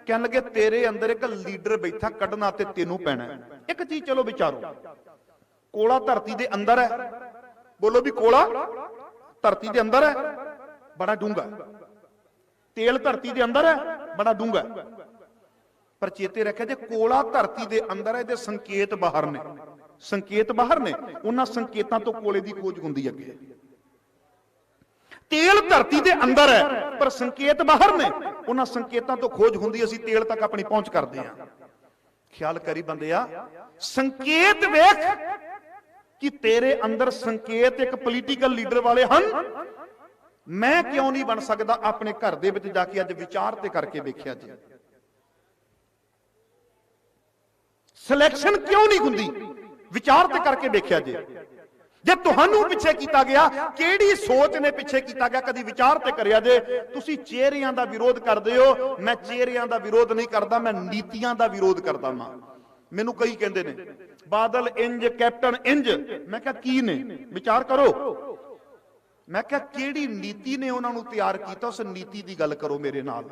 कहन लगे तेरे अंदर एक लीडर बैठा, कढना ते तेनू पैना। एक चीज चलो विचारो, कोला धरती दे अंदर है। बोलो भी कोला धरती दे अंदर है, बड़ा डूंगा। तेल धरती दे अंदर है, बड़ा डूंगा। पर चेते रखे जे कोला धरती दे अंदर है, दे संकेत बाहर ने। संकेत बाहर ने, उन्हां संकेतां तो कोले दी खोज हुंदी अगे। तेल धरती दे अंदर है पर संकेत बाहर ने, उन्हां संकेतां तो खोज हुंदी असीं तेल तक अपनी पहुंच करदे हां। ख्याल करी बंदिया, संकेत वेख कि तेरे अंदर संकेत एक पोलीटिकल लीडर वाले हन। मैं क्यों नहीं बन सकदा? अपने घर दे विच जाके अज विचार ते करके वेखिया जी। सिलेक्शन क्यों नहीं हुंदी? विचार ते करके वेखिया जी। जे तुहानू पिछे कीता गया, केड़ी सोच ने पिछे कीता गया, कदी विचार ते करिया जे। तुसी चेहरियां दा विरोध करदे हो, मैं चेहरियां दा विरोध नहीं करदा, मैं नीतियां दा विरोध करदा। मैं ਮੈਨੂੰ ਕਈ ਕਹਿੰਦੇ ਨੇ ਬਾਦਲ ਇੰਜ, ਕੈਪਟਨ ਇੰਜ। ਮੈਂ ਕਿਹਾ ਕੀ ਨੇ, ਵਿਚਾਰ ਕਰੋ। ਮੈਂ ਕਿਹਾ ਕਿਹੜੀ ਨੀਤੀ ਨੇ ਉਹਨਾਂ ਨੂੰ ਤਿਆਰ ਕੀਤਾ, ਉਸ ਨੀਤੀ ਦੀ ਗੱਲ ਕਰੋ ਮੇਰੇ ਨਾਲ।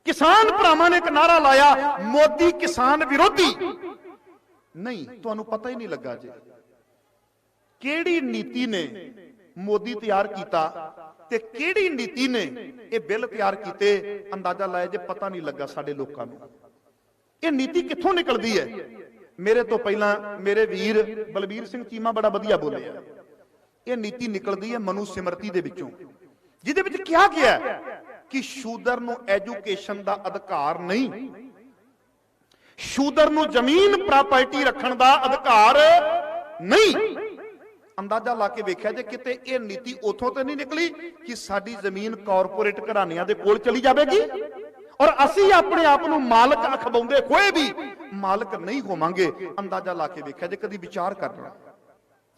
ਕਿਸਾਨ ਭਰਾਵਾਂ ਨੇ ਇੱਕ ਨਾਰਾ ਲਾਇਆ, ਮੋਦੀ ਕਿਸਾਨ ਵਿਰੋਧੀ। ਨਹੀਂ, ਤੁਹਾਨੂੰ ਪਤਾ ਹੀ ਨਹੀਂ ਲੱਗਾ ਜੀ ਕਿਹੜੀ ਨੀਤੀ ਨੇ ਮੋਦੀ ਤਿਆਰ ਕੀਤਾ ਤੇ ਕਿਹੜੀ ਨੀਤੀ ਨੇ ਇਹ ਬਿੱਲ ਤਿਆਰ ਕੀਤੇ। ਅੰਦਾਜ਼ਾ ਲਾਇਆ ਜੇ, ਪਤਾ ਨਹੀਂ ਲੱਗਾ ਸਾਡੇ ਲੋਕਾਂ ਨੂੰ ਇਹ ਨੀਤੀ ਕਿੱਥੋਂ ਨਿਕਲਦੀ ਹੈ। ਮੇਰੇ ਤੋਂ ਪਹਿਲਾਂ ਮੇਰੇ ਵੀਰ ਬਲਬੀਰ ਸਿੰਘ ਚੀਮਾ ਬੜਾ ਵਧੀਆ ਬੋਲੇ ਆ। ਇਹ ਨੀਤੀ ਨਿਕਲਦੀ ਹੈ ਮਨੂ ਸਿਮਰਤੀ ਦੇ ਵਿੱਚੋਂ, ਜਿਹਦੇ ਵਿੱਚ ਕਿਹਾ ਗਿਆ ਕਿ ਸ਼ੂਦਰ ਨੂੰ ਐਜੂਕੇਸ਼ਨ ਦਾ ਅਧਿਕਾਰ ਨਹੀਂ, ਸ਼ੂਦਰ ਨੂੰ ਜ਼ਮੀਨ ਪ੍ਰਾਪਰਟੀ ਰੱਖਣ ਦਾ ਅਧਿਕਾਰ ਨਹੀਂ। ਅੰਦਾਜ਼ਾ ਲਾ ਕੇ ਵੇਖਿਆ ਜੇ ਕਿਤੇ ਇਹ ਨੀਤੀ ਉਥੋਂ ਤੇ ਨਹੀਂ ਨਿਕਲੀ ਕਿ ਸਾਡੀ ਜ਼ਮੀਨ ਕਾਰਪੋਰੇਟ ਘਰਾਣਿਆਂ ਦੇ ਕੋਲ ਚਲੀ ਜਾਵੇਗੀ ਔਰ ਅਸੀਂ ਆਪਣੇ ਆਪ ਨੂੰ ਮਾਲਕ ਅਖਵਾਉਂਦੇ ਹੋਏ ਵੀ ਮਾਲਕ ਨਹੀਂ ਹੋਵਾਂਗੇ। ਅੰਦਾਜ਼ਾ ਲਾ ਕੇ ਵੇਖਿਆ ਜੇ, ਕਦੀ ਵਿਚਾਰ ਕਰਨਾ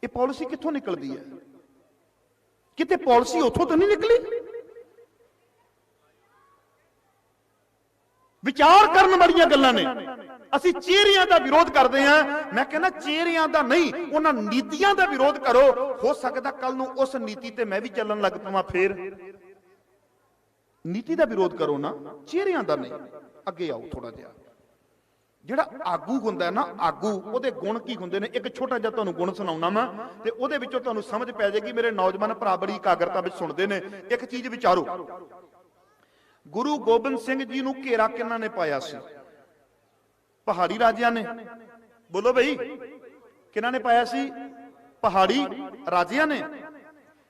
ਇਹ ਪਾਲਿਸੀ ਕਿੱਥੋਂ ਨਿਕਲਦੀ ਹੈ। ਕਿਤੇ ਪਾਲਿਸੀ ਉਥੋਂ ਤਾਂ ਨਹੀਂ ਨਿਕਲੀ। ਵਿਚਾਰ ਕਰਨ ਵਾਲੀਆਂ ਗੱਲਾਂ ਨੇ। ਅਸੀਂ ਚਿਹਰਿਆਂ ਦਾ ਵਿਰੋਧ ਕਰਦੇ ਹਾਂ। ਮੈਂ ਕਹਿੰਦਾ ਚਿਹਰਿਆਂ ਦਾ ਨਹੀਂ, ਉਹਨਾਂ ਨੀਤੀਆਂ ਦਾ ਵਿਰੋਧ ਕਰੋ। ਹੋ ਸਕਦਾ ਕੱਲ ਨੂੰ ਉਸ ਨੀਤੀ ਤੇ ਮੈਂ ਵੀ ਚੱਲਣ ਲੱਗ ਪਵਾਂ। ਫੇਰ ਨੀਤੀ ਦਾ ਵਿਰੋਧ ਕਰੋ ਨਾ, ਚਿਹਰਿਆਂ ਦਾ ਨਹੀਂ। ਅੱਗੇ ਆਓ ਥੋੜਾ ਜਿਹਾ। ਜਿਹੜਾ ਆਗੂ ਹੁੰਦਾ ਨਾ, ਆਗੂ, ਉਹਦੇ ਗੁਣ ਕੀ ਹੁੰਦੇ ਨੇ। ਇੱਕ ਛੋਟਾ ਜਿਹਾ ਤੁਹਾਨੂੰ ਗੁਣ ਸੁਣਾਉਣਾ ਵਾ ਤੇ ਉਹਦੇ ਵਿੱਚੋਂ ਤੁਹਾਨੂੰ ਸਮਝ ਪੈ ਜਾਏਗੀ। ਮੇਰੇ ਨੌਜਵਾਨ ਭਰਾ ਬੜੀ ਇਕਾਗਰਤਾ ਵਿੱਚ ਸੁਣਦੇ ਨੇ। ਇੱਕ ਚੀਜ਼ ਵਿਚਾਰੋ, ਗੁਰੂ ਗੋਬਿੰਦ ਸਿੰਘ ਜੀ ਨੂੰ ਘੇਰਾ ਕਿਹਨਾਂ ਨੇ ਪਾਇਆ ਸੀ? ਪਹਾੜੀ ਰਾਜਿਆਂ ਨੇ। ਬੋਲੋ ਬਈ, ਕਿਹਨਾਂ ਨੇ ਪਾਇਆ ਸੀ? ਪਹਾੜੀ ਰਾਜਿਆਂ ਨੇ।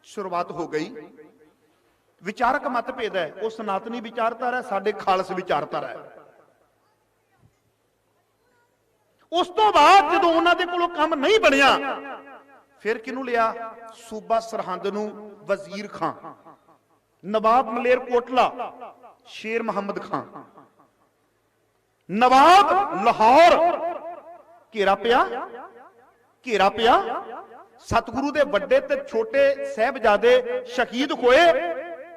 ਸ਼ੁਰੂਆਤ ਹੋ ਗਈ। ਵਿਚਾਰਕ ਮਤਭੇਦ ਹੈ, ਉਹ ਸਨਾਤਨੀ ਵਿਚਾਰਧਾਰਾ ਹੈ, ਸਾਡੇ ਖਾਲਸ ਵਿਚਾਰਧਾਰਾ ਹੈ। ਉਸ ਤੋਂ ਬਾਅਦ ਜਦੋਂ ਉਹਨਾਂ ਦੇ ਕੋਲੋਂ ਕੰਮ ਨਹੀਂ ਬਣਿਆ, ਫਿਰ ਕਿਹਨੂੰ ਲਿਆ? ਸੂਬਾ ਸਰਹੰਦ ਨੂੰ ਵਜ਼ੀਰ ਖਾਂ, ਨਵਾਬ ਮਲੇਰ ਕੋਟਲਾ ਸ਼ੇਰ ਮੁਹੰਮਦ ਖਾਂ, ਨਵਾਬ ਲਾਹੌਰ। ਘੇਰਾ ਪਿਆ, ਘੇਰਾ ਪਿਆ। ਸਤਿਗੁਰੂ ਦੇ ਵੱਡੇ ਤੇ ਛੋਟੇ ਸਾਹਿਬਜ਼ਾਦੇ ਸ਼ਹੀਦ ਹੋਏ,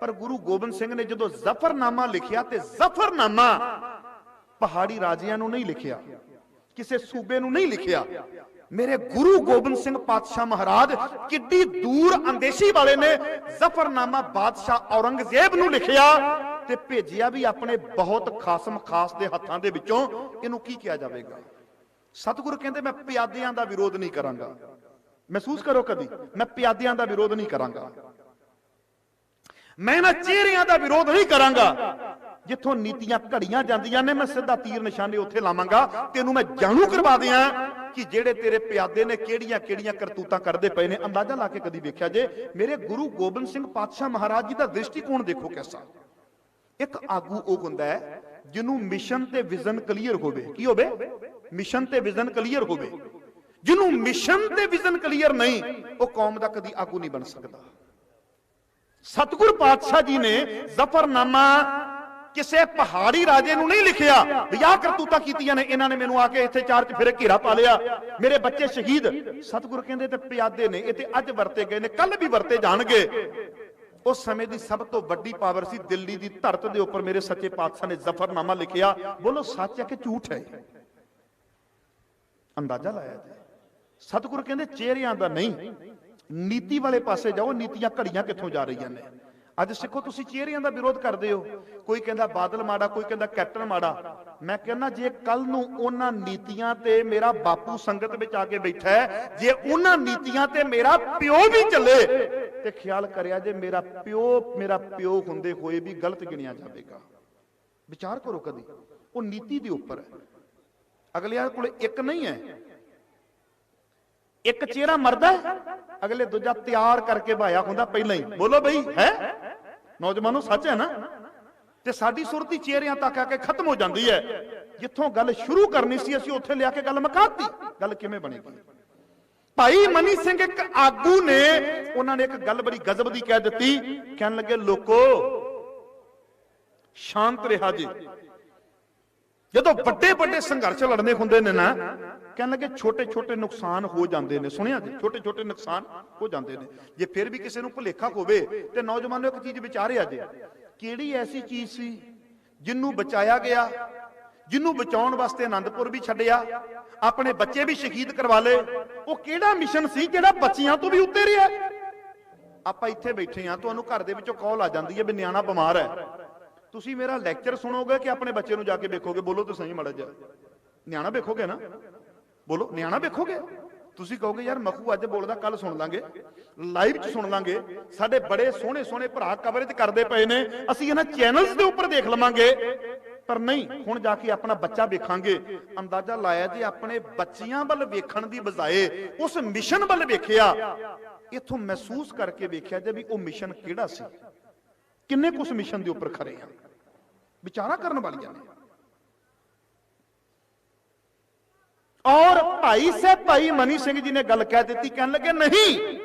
ਪਰ ਗੁਰੂ ਗੋਬਿੰਦ ਸਿੰਘ ਨੇ ਜਦੋਂ ਜ਼ਫਰਨਾਮਾ ਲਿਖਿਆ ਤੇ ਜ਼ਫਰਨਾਮਾ ਪਹਾੜੀ ਰਾਜਿਆਂ ਨੂੰ ਨਹੀਂ ਲਿਖਿਆ, ਕਿਸੇ ਸੂਬੇ ਨੂੰ ਨਹੀਂ ਲਿਖਿਆ। ਮੇਰੇ ਗੁਰੂ ਗੋਬਿੰਦ ਸਿੰਘ ਪਾਤਸ਼ਾਹ ਮਹਾਰਾਜ ਕਿੱਡੀ ਦੂਰ ਅੰਦੇਸ਼ੀ ਵਾਲੇ ਨੇ ਜ਼ਫਰਨਾਮਾ ਬਾਦਸ਼ਾਹ ਔਰੰਗਜ਼ੇਬ ਨੂੰ ਲਿਖਿਆ ਤੇ ਭੇਜਿਆ ਵੀ ਆਪਣੇ ਬਹੁਤ ਖਾਸਮ ਖਾਸ ਦੇ ਹੱਥਾਂ ਦੇ ਵਿੱਚੋਂ। ਇਹਨੂੰ ਕੀ ਕਿਹਾ ਜਾਵੇਗਾ? ਸਤਿਗੁਰੂ ਕਹਿੰਦੇ ਮੈਂ ਪਿਆਦਿਆਂ ਦਾ ਵਿਰੋਧ ਨਹੀਂ ਕਰਾਂਗਾ। ਮਹਿਸੂਸ ਕਰੋ ਕਦੀ, ਮੈਂ ਪਿਆਦਿਆਂ ਦਾ ਵਿਰੋਧ ਨਹੀਂ ਕਰਾਂਗਾ। ਮੈਂ ਨਾ ਚਿਹਰਿਆਂ ਦਾ ਵਿਰੋਧ ਨਹੀਂ ਕਰਾਂਗਾ। ਜਿੱਥੋਂ ਨੀਤੀਆਂ ਘੜੀਆਂ ਜਾਂਦੀਆਂ ਨੇ, ਮੈਂ ਸਿੱਧਾ ਤੀਰ ਨਿਸ਼ਾਨੇ ਉੱਥੇ ਲਾਵਾਂਗਾ। ਤੈਨੂੰ ਮੈਂ ਜਾਣੂ ਕਰਵਾ ਦਿਆਂ ਕਿ ਜਿਹੜੇ ਤੇਰੇ ਪਿਆਦੇ ਨੇ ਕਿਹੜੀਆਂ ਕਿਹੜੀਆਂ ਕਰਤੂਤਾਂ ਕਰਦੇ ਪਏ ਨੇ। ਅੰਦਾਜ਼ਾ ਲਾ ਕੇ ਕਦੀ ਵੇਖਿਆ ਜੇ, ਮੇਰੇ ਗੁਰੂ ਗੋਬਿੰਦ ਸਿੰਘ ਪਾਤਸ਼ਾਹ ਮਹਾਰਾਜ ਜੀ ਦਾ ਦ੍ਰਿਸ਼ਟੀਕੋਣ ਦੇਖੋ ਕੈਸਾ। ਇੱਕ ਆਗੂ ਉਹ ਹੁੰਦਾ ਹੈ ਜਿਹਨੂੰ ਮਿਸ਼ਨ ਤੇ ਵਿਜ਼ਨ ਕਲੀਅਰ ਹੋਵੇ। ਕੀ ਹੋਵੇ? ਮਿਸ਼ਨ ਤੇ ਵਿਜ਼ਨ ਕਲੀਅਰ ਹੋਵੇ। ਜਿਹਨੂੰ ਮਿਸ਼ਨ ਤੇ ਵਿਜ਼ਨ ਕਲੀਅਰ ਨਹੀਂ, ਉਹ ਕੌਮ ਦਾ ਕਦੀ ਆਗੂ ਨਹੀਂ ਬਣ ਸਕਦਾ। ਸਤਿਗੁਰ ਪਾਤਸ਼ਾਹ ਜੀ ਨੇ ਜ਼ਫਰਨਾਮਾ ਕਿਸੇ ਪਹਾੜੀ ਰਾਜੇ ਨੂੰ ਨਹੀਂ ਲਿਖਿਆ ਵੀ ਆਹ ਕਰਤੂਤਾਂ ਕੀਤੀਆਂ ਨੇ ਇਹਨਾਂ ਨੇ, ਮੈਨੂੰ ਆ ਕੇ ਇੱਥੇ ਚਾਰ ਚ ਫਿਰ ਘੇਰਾ ਪਾ ਲਿਆ, ਮੇਰੇ ਬੱਚੇ ਸ਼ਹੀਦ। ਸਤਿਗੁਰ ਕਹਿੰਦੇ ਤੇ ਪਿਆਦੇ ਨੇ, ਇਹ ਤੇ ਅੱਜ ਵਰਤੇ ਗਏ ਨੇ, ਕੱਲ ਵੀ ਵਰਤੇ ਜਾਣਗੇ। ਉਸ ਸਮੇਂ ਦੀ ਸਭ ਤੋਂ ਵੱਡੀ ਪਾਵਰ ਸੀ ਦਿੱਲੀ ਦੀ ਧਰਤ ਦੇ ਉੱਪਰ ਮੇਰੇ ਸੱਚੇ ਪਾਤਸ਼ਾਹ ਨੇ ਜ਼ਫਰਨਾਮਾ ਲਿਖਿਆ। ਬੋਲੋ ਸੱਚ ਹੈ ਕਿ ਝੂਠ ਹੈ? ਅੰਦਾਜ਼ਾ ਲਾਇਆ ਜੀ। ਸਤਿਗੁਰ ਕਹਿੰਦੇ ਚਿਹਰਿਆਂ ਦਾ ਨਹੀਂ, ਨੀਤੀ ਵਾਲੇ ਪਾਸੇ ਜਾਓ। ਨੀਤੀਆਂ ਘੜੀਆਂ ਕਿੱਥੋਂ ਜਾ ਰਹੀਆਂ ਨੇ? ਅੱਜ ਸਿੱਖੋ, ਤੁਸੀਂ ਚਿਹਰਿਆਂ ਦਾ ਵਿਰੋਧ ਕਰਦੇ ਹੋ। ਕੋਈ ਕਹਿੰਦਾ ਬਾਦਲ ਮਾੜਾ, ਕੋਈ ਕਹਿੰਦਾ ਕੈਪਟਨ ਮਾੜਾ। ਮੈਂ ਕਹਿੰਦਾ ਜੇ ਕੱਲ ਨੂੰ ਉਹਨਾਂ ਨੀਤੀਆਂ ਤੇ ਮੇਰਾ ਬਾਪੂ ਸੰਗਤ ਵਿੱਚ ਆ ਕੇ ਬੈਠਾ ਹੈ, ਜੇ ਉਹਨਾਂ ਨੀਤੀਆਂ ਤੇ ਮੇਰਾ ਪਿਓ ਵੀ ਚੱਲੇ ਤੇ ਖਿਆਲ ਕਰਿਆ ਜੇ ਮੇਰਾ ਪਿਓ ਹੁੰਦੇ ਹੋਏ ਵੀ ਗਲਤ ਗਿਣਿਆ ਜਾਵੇਗਾ। ਵਿਚਾਰ ਕਰੋ ਕਦੀ। ਉਹ ਨੀਤੀ ਦੇ ਉੱਪਰ ਹੈ। ਅਗਲਿਆਂ ਕੋਲ ਇੱਕ ਨਹੀਂ ਹੈ, ਇੱਕ ਚਿਹਰਾ ਮਰਦਾ, ਅਗਲੇ ਦੂਜਾ ਤਿਆਰ ਕਰਕੇ ਭਾਇਆ ਹੁੰਦਾ ਪਹਿਲਾਂ ਹੀ। ਬੋਲੋ ਬਈ, ਹੈ ਨੌਜਵਾਨੋ, ਸੱਚ ਹੈ ਨਾ? ਤੇ ਸਾਡੀ ਸੁਰਤੀ ਚਿਹਰਿਆਂ ਤੱਕ ਆ ਕੇ ਖਤਮ ਹੋ ਜਾਂਦੀ ਹੈ। ਜਿੱਥੋਂ ਗੱਲ ਸ਼ੁਰੂ ਕਰਨੀ ਸੀ ਅਸੀਂ ਉੱਥੇ ਲਿਆ ਕੇ ਗੱਲ ਮੁਕਾਤੀ। ਗੱਲ ਕਿਵੇਂ ਬਣੇਗੀ? ਭਾਈ ਮਨੀ ਸਿੰਘ ਇੱਕ ਆਗੂ ਨੇ, ਉਹਨਾਂ ਨੇ ਇੱਕ ਗੱਲ ਬੜੀ ਗਜ਼ਬ ਦੀ ਕਹਿ ਦਿੱਤੀ। ਕਹਿਣ ਲੱਗੇ ਲੋਕੋ ਸ਼ਾਂਤ ਰਿਹਾ ਜੀ। ਜਦੋਂ ਵੱਡੇ ਵੱਡੇ ਸੰਘਰਸ਼ ਲੜਨੇ ਹੁੰਦੇ ਨੇ ਨਾ, ਕਹਿਣ ਲੱਗੇ ਛੋਟੇ ਛੋਟੇ ਨੁਕਸਾਨ ਹੋ ਜਾਂਦੇ ਨੇ। ਸੁਣਿਆ ਜੀ? ਛੋਟੇ ਛੋਟੇ ਨੁਕਸਾਨ ਹੋ ਜਾਂਦੇ ਨੇ। ਜੇ ਫਿਰ ਵੀ ਕਿਸੇ ਨੂੰ ਭੁਲੇਖਾ ਹੋਵੇ ਤੇ ਨੌਜਵਾਨੋ ਇੱਕ ਚੀਜ਼ ਵਿਚਾਰਿਆ ਜੇ, ਕਿਹੜੀ ਐਸੀ ਚੀਜ਼ ਸੀ ਜਿਹਨੂੰ ਬਚਾਇਆ ਗਿਆ, ਜਿਹਨੂੰ ਬਚਾਉਣ ਵਾਸਤੇ ਆਨੰਦਪੁਰ ਵੀ ਛੱਡਿਆ, ਆਪਣੇ ਬੱਚੇ ਵੀ ਸ਼ਹੀਦ ਕਰਵਾ ਲਏ। ਉਹ ਕਿਹੜਾ ਮਿਸ਼ਨ ਸੀ ਜਿਹੜਾ ਬੱਚਿਆਂ ਤੋਂ ਵੀ ਉੱਤੇ ਰਿਹਾ? ਆਪਾਂ ਇੱਥੇ ਬੈਠੇ ਆ, ਤੁਹਾਨੂੰ ਘਰ ਦੇ ਵਿੱਚੋਂ ਕਾਲ ਆ ਜਾਂਦੀ ਹੈ ਵੀ ਨਿਆਣਾ ਬਿਮਾਰ ਹੈ, ਤੁਸੀਂ ਮੇਰਾ ਲੈਕਚਰ ਸੁਣੋਗੇ ਕਿ ਆਪਣੇ ਬੱਚੇ ਨੂੰ ਜਾ ਕੇ ਵੇਖੋਗੇ? ਬੋਲੋ ਤਾਂ ਸਹੀ ਮਾੜਾ ਜਿਹਾ। ਨਿਆਣਾ ਵੇਖੋਗੇ ਨਾ? ਬੋਲੋ, ਨਿਆਣਾ ਵੇਖੋਗੇ? ਤੁਸੀਂ ਕਹੋਗੇ ਯਾਰ ਮਖੂ ਅੱਜ ਬੋਲਦਾ, ਕੱਲ ਸੁਣ ਲਾਂਗੇ, ਲਾਈਵ 'ਚ ਸੁਣ ਲਾਂਗੇ, ਸਾਡੇ ਬੜੇ ਸੋਹਣੇ ਸੋਹਣੇ ਭਰਾ ਕਵਰੇਜ ਕਰਦੇ ਪਏ ਨੇ, ਅਸੀਂ ਇਹਨਾਂ ਚੈਨਲਸ ਦੇ ਉੱਪਰ ਦੇਖ ਲਵਾਂਗੇ। ਪਰ ਨਹੀਂ, ਹੁਣ ਜਾ ਕੇ ਆਪਣਾ ਬੱਚਾ ਵੇਖਾਂਗੇ। ਅੰਦਾਜ਼ਾ ਲਾਇਆ ਜੇ ਆਪਣੇ ਬੱਚਿਆਂ ਵੱਲ ਵੇਖਣ ਦੀ ਬਜਾਏ ਉਸ ਮਿਸ਼ਨ ਵੱਲ ਵੇਖਿਆ, ਇਥੋਂ ਮਹਿਸੂਸ ਕਰਕੇ ਵੇਖਿਆ ਜੇ ਵੀ ਉਹ ਮਿਸ਼ਨ ਕਿਹੜਾ ਸੀ, ਕਿੰਨੇ ਕੁ ਉਸ ਮਿਸ਼ਨ ਦੇ ਉੱਪਰ ਖਰੇ ਆ। ਵਿਚਾਰਾ ਕਰਨ ਵਾਲੀਆਂ ਨੇ। ਔਰ ਭਾਈ ਮਨੀ ਸਿੰਘ ਜੀ ਨੇ ਗੱਲ ਕਹਿ ਦਿੱਤੀ, ਕਹਿਣ ਲੱਗੇ ਨਹੀਂ,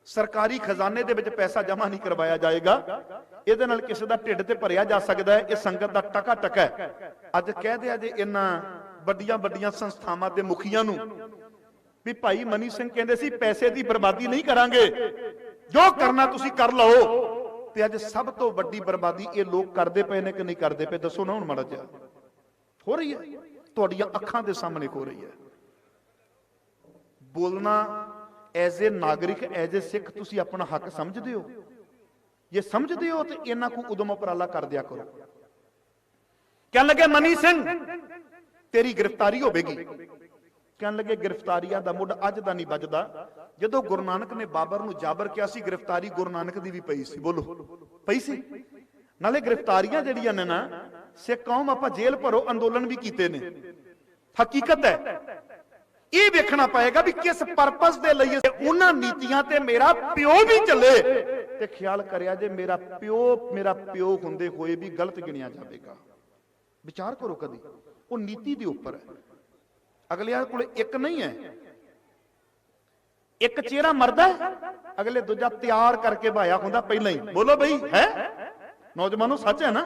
ਸਰਕਾਰੀ ਖਜ਼ਾਨੇ ਦੇ ਵਿੱਚ ਪੈਸਾ ਜਮ੍ਹਾਂ ਨਹੀਂ ਕਰਵਾਇਆ ਜਾਏਗਾ, ਇਹਦੇ ਨਾਲ ਕਿਸੇ ਦਾ ਢਿੱਡ ਤੇ ਭਰਿਆ ਜਾ ਸਕਦਾ ਹੈ, ਇਹ ਸੰਗਤ ਦਾ ਟਕਾ ਟਕ ਹੈ। ਅੱਜ ਕਹਿ ਦਿਆ ਜੇ ਇਹਨਾਂ ਵੱਡੀਆਂ ਵੱਡੀਆਂ ਸੰਸਥਾਵਾਂ ਦੇ ਮੁਖੀਆਂ ਨੂੰ ਵੀ ਭਾਈ ਮਨੀ ਸਿੰਘ ਕਹਿੰਦੇ ਸੀ ਪੈਸੇ ਦੀ ਬਰਬਾਦੀ ਨਹੀਂ ਕਰਾਂਗੇ, ਜੋ ਕਰਨਾ ਤੁਸੀਂ ਕਰ ਲਓ। ਤੇ ਅੱਜ ਸਭ ਤੋਂ ਵੱਡੀ ਬਰਬਾਦੀ ਇਹ ਲੋਕ ਕਰਦੇ ਪਏ ਨੇ ਕਿ ਨਹੀਂ ਕਰਦੇ ਪਏ? ਦੱਸੋ ਨਾ ਹੁਣ ਮਾੜਾ ਜਿਹਾ। ਹੋ ਰਹੀ ਹੈ, ਤੁਹਾਡੀਆਂ ਅੱਖਾਂ ਦੇ ਸਾਹਮਣੇ ਹੋ ਰਹੀ ਹੈ। ਬੋਲਣਾ ਐਜ਼ ਏ ਨਾਗਰਿਕ, ਐਜ਼ ਏ ਸਿੱਖ ਤੁਸੀਂ ਆਪਣਾ ਹੱਕ ਸਮਝਦੇ ਹੋ? ਜੇ ਸਮਝਦੇ ਹੋ ਤੇ ਇਹਨਾਂ ਕੋ ਉਦਮ ਉਪਰਾਲਾ ਕਰ ਦਿਆ ਕਰੋ। ਕਹਿਣ ਲੱਗੇ ਮਨੀ ਸਿੰਘ ਤੇਰੀ ਗ੍ਰਿਫਤਾਰੀ ਹੋਵੇਗੀ। ਕਹਿਣ ਲੱਗੇ ਗ੍ਰਿਫਤਾਰੀਆਂ ਦਾ ਮੁੱਢ ਅੱਜ ਦਾ ਨਹੀਂ ਵੱਜਦਾ। ਜਦੋਂ ਗੁਰੂ ਨਾਨਕ ਨੇ ਬਾਬਰ ਨੂੰ ਜਾਬਰ ਕਿਹਾ ਸੀ, ਗ੍ਰਿਫਤਾਰੀ ਗੁਰੂ ਨਾਨਕ ਦੀ ਵੀ ਪਈ ਸੀ। ਬੋਲੋ, ਪਈ ਸੀ। ਨਾਲੇ ਗ੍ਰਿਫਤਾਰੀਆਂ ਜਿਹੜੀਆਂ ਨੇ ਨਾ, ਸਿੱਖ ਕੌਮ ਆਪਾਂ ਜੇਲ੍ਹ ਭਰੋ ਅੰਦੋਲਨ ਵੀ ਕੀਤੇ ਨੇ, ਹਕੀਕਤ ਹੈ। ਇਹ ਵੇਖਣਾ ਪਏਗਾ ਵੀ ਕਿਸ ਪਰਪਸ ਦੇ ਲਈ ਉਹਨਾਂ ਨੀਤੀਆਂ ਤੇ ਮੇਰਾ ਪਿਓ ਵੀ ਚੱਲੇ। ਤੇ ਖਿਆਲ ਕਰਿਆ ਜੇ ਮੇਰਾ ਪਿਓ ਹੁੰਦੇ ਹੋਏ ਵੀ ਗਲਤ ਗਿਣਿਆ ਜਾਵੇਗਾ। ਵਿਚਾਰ ਕਰੋ ਕਦੀ, ਉਹ ਨੀਤੀ ਦੇ ਉੱਪਰ ਹੈ। ਅਗਲਿਆਂ ਕੋਲ ਇੱਕ ਨਹੀਂ ਹੈ, ਇੱਕ ਚਿਹਰਾ ਮਰਦਾ, ਅਗਲੇ ਦੂਜਾ ਤਿਆਰ ਕਰਕੇ ਭਾਇਆ ਹੁੰਦਾ ਪਹਿਲਾਂ ਹੀ। ਬੋਲੋ ਬਈ, ਹੈ ਨੌਜਵਾਨੋ, ਸੱਚ ਹੈ ਨਾ?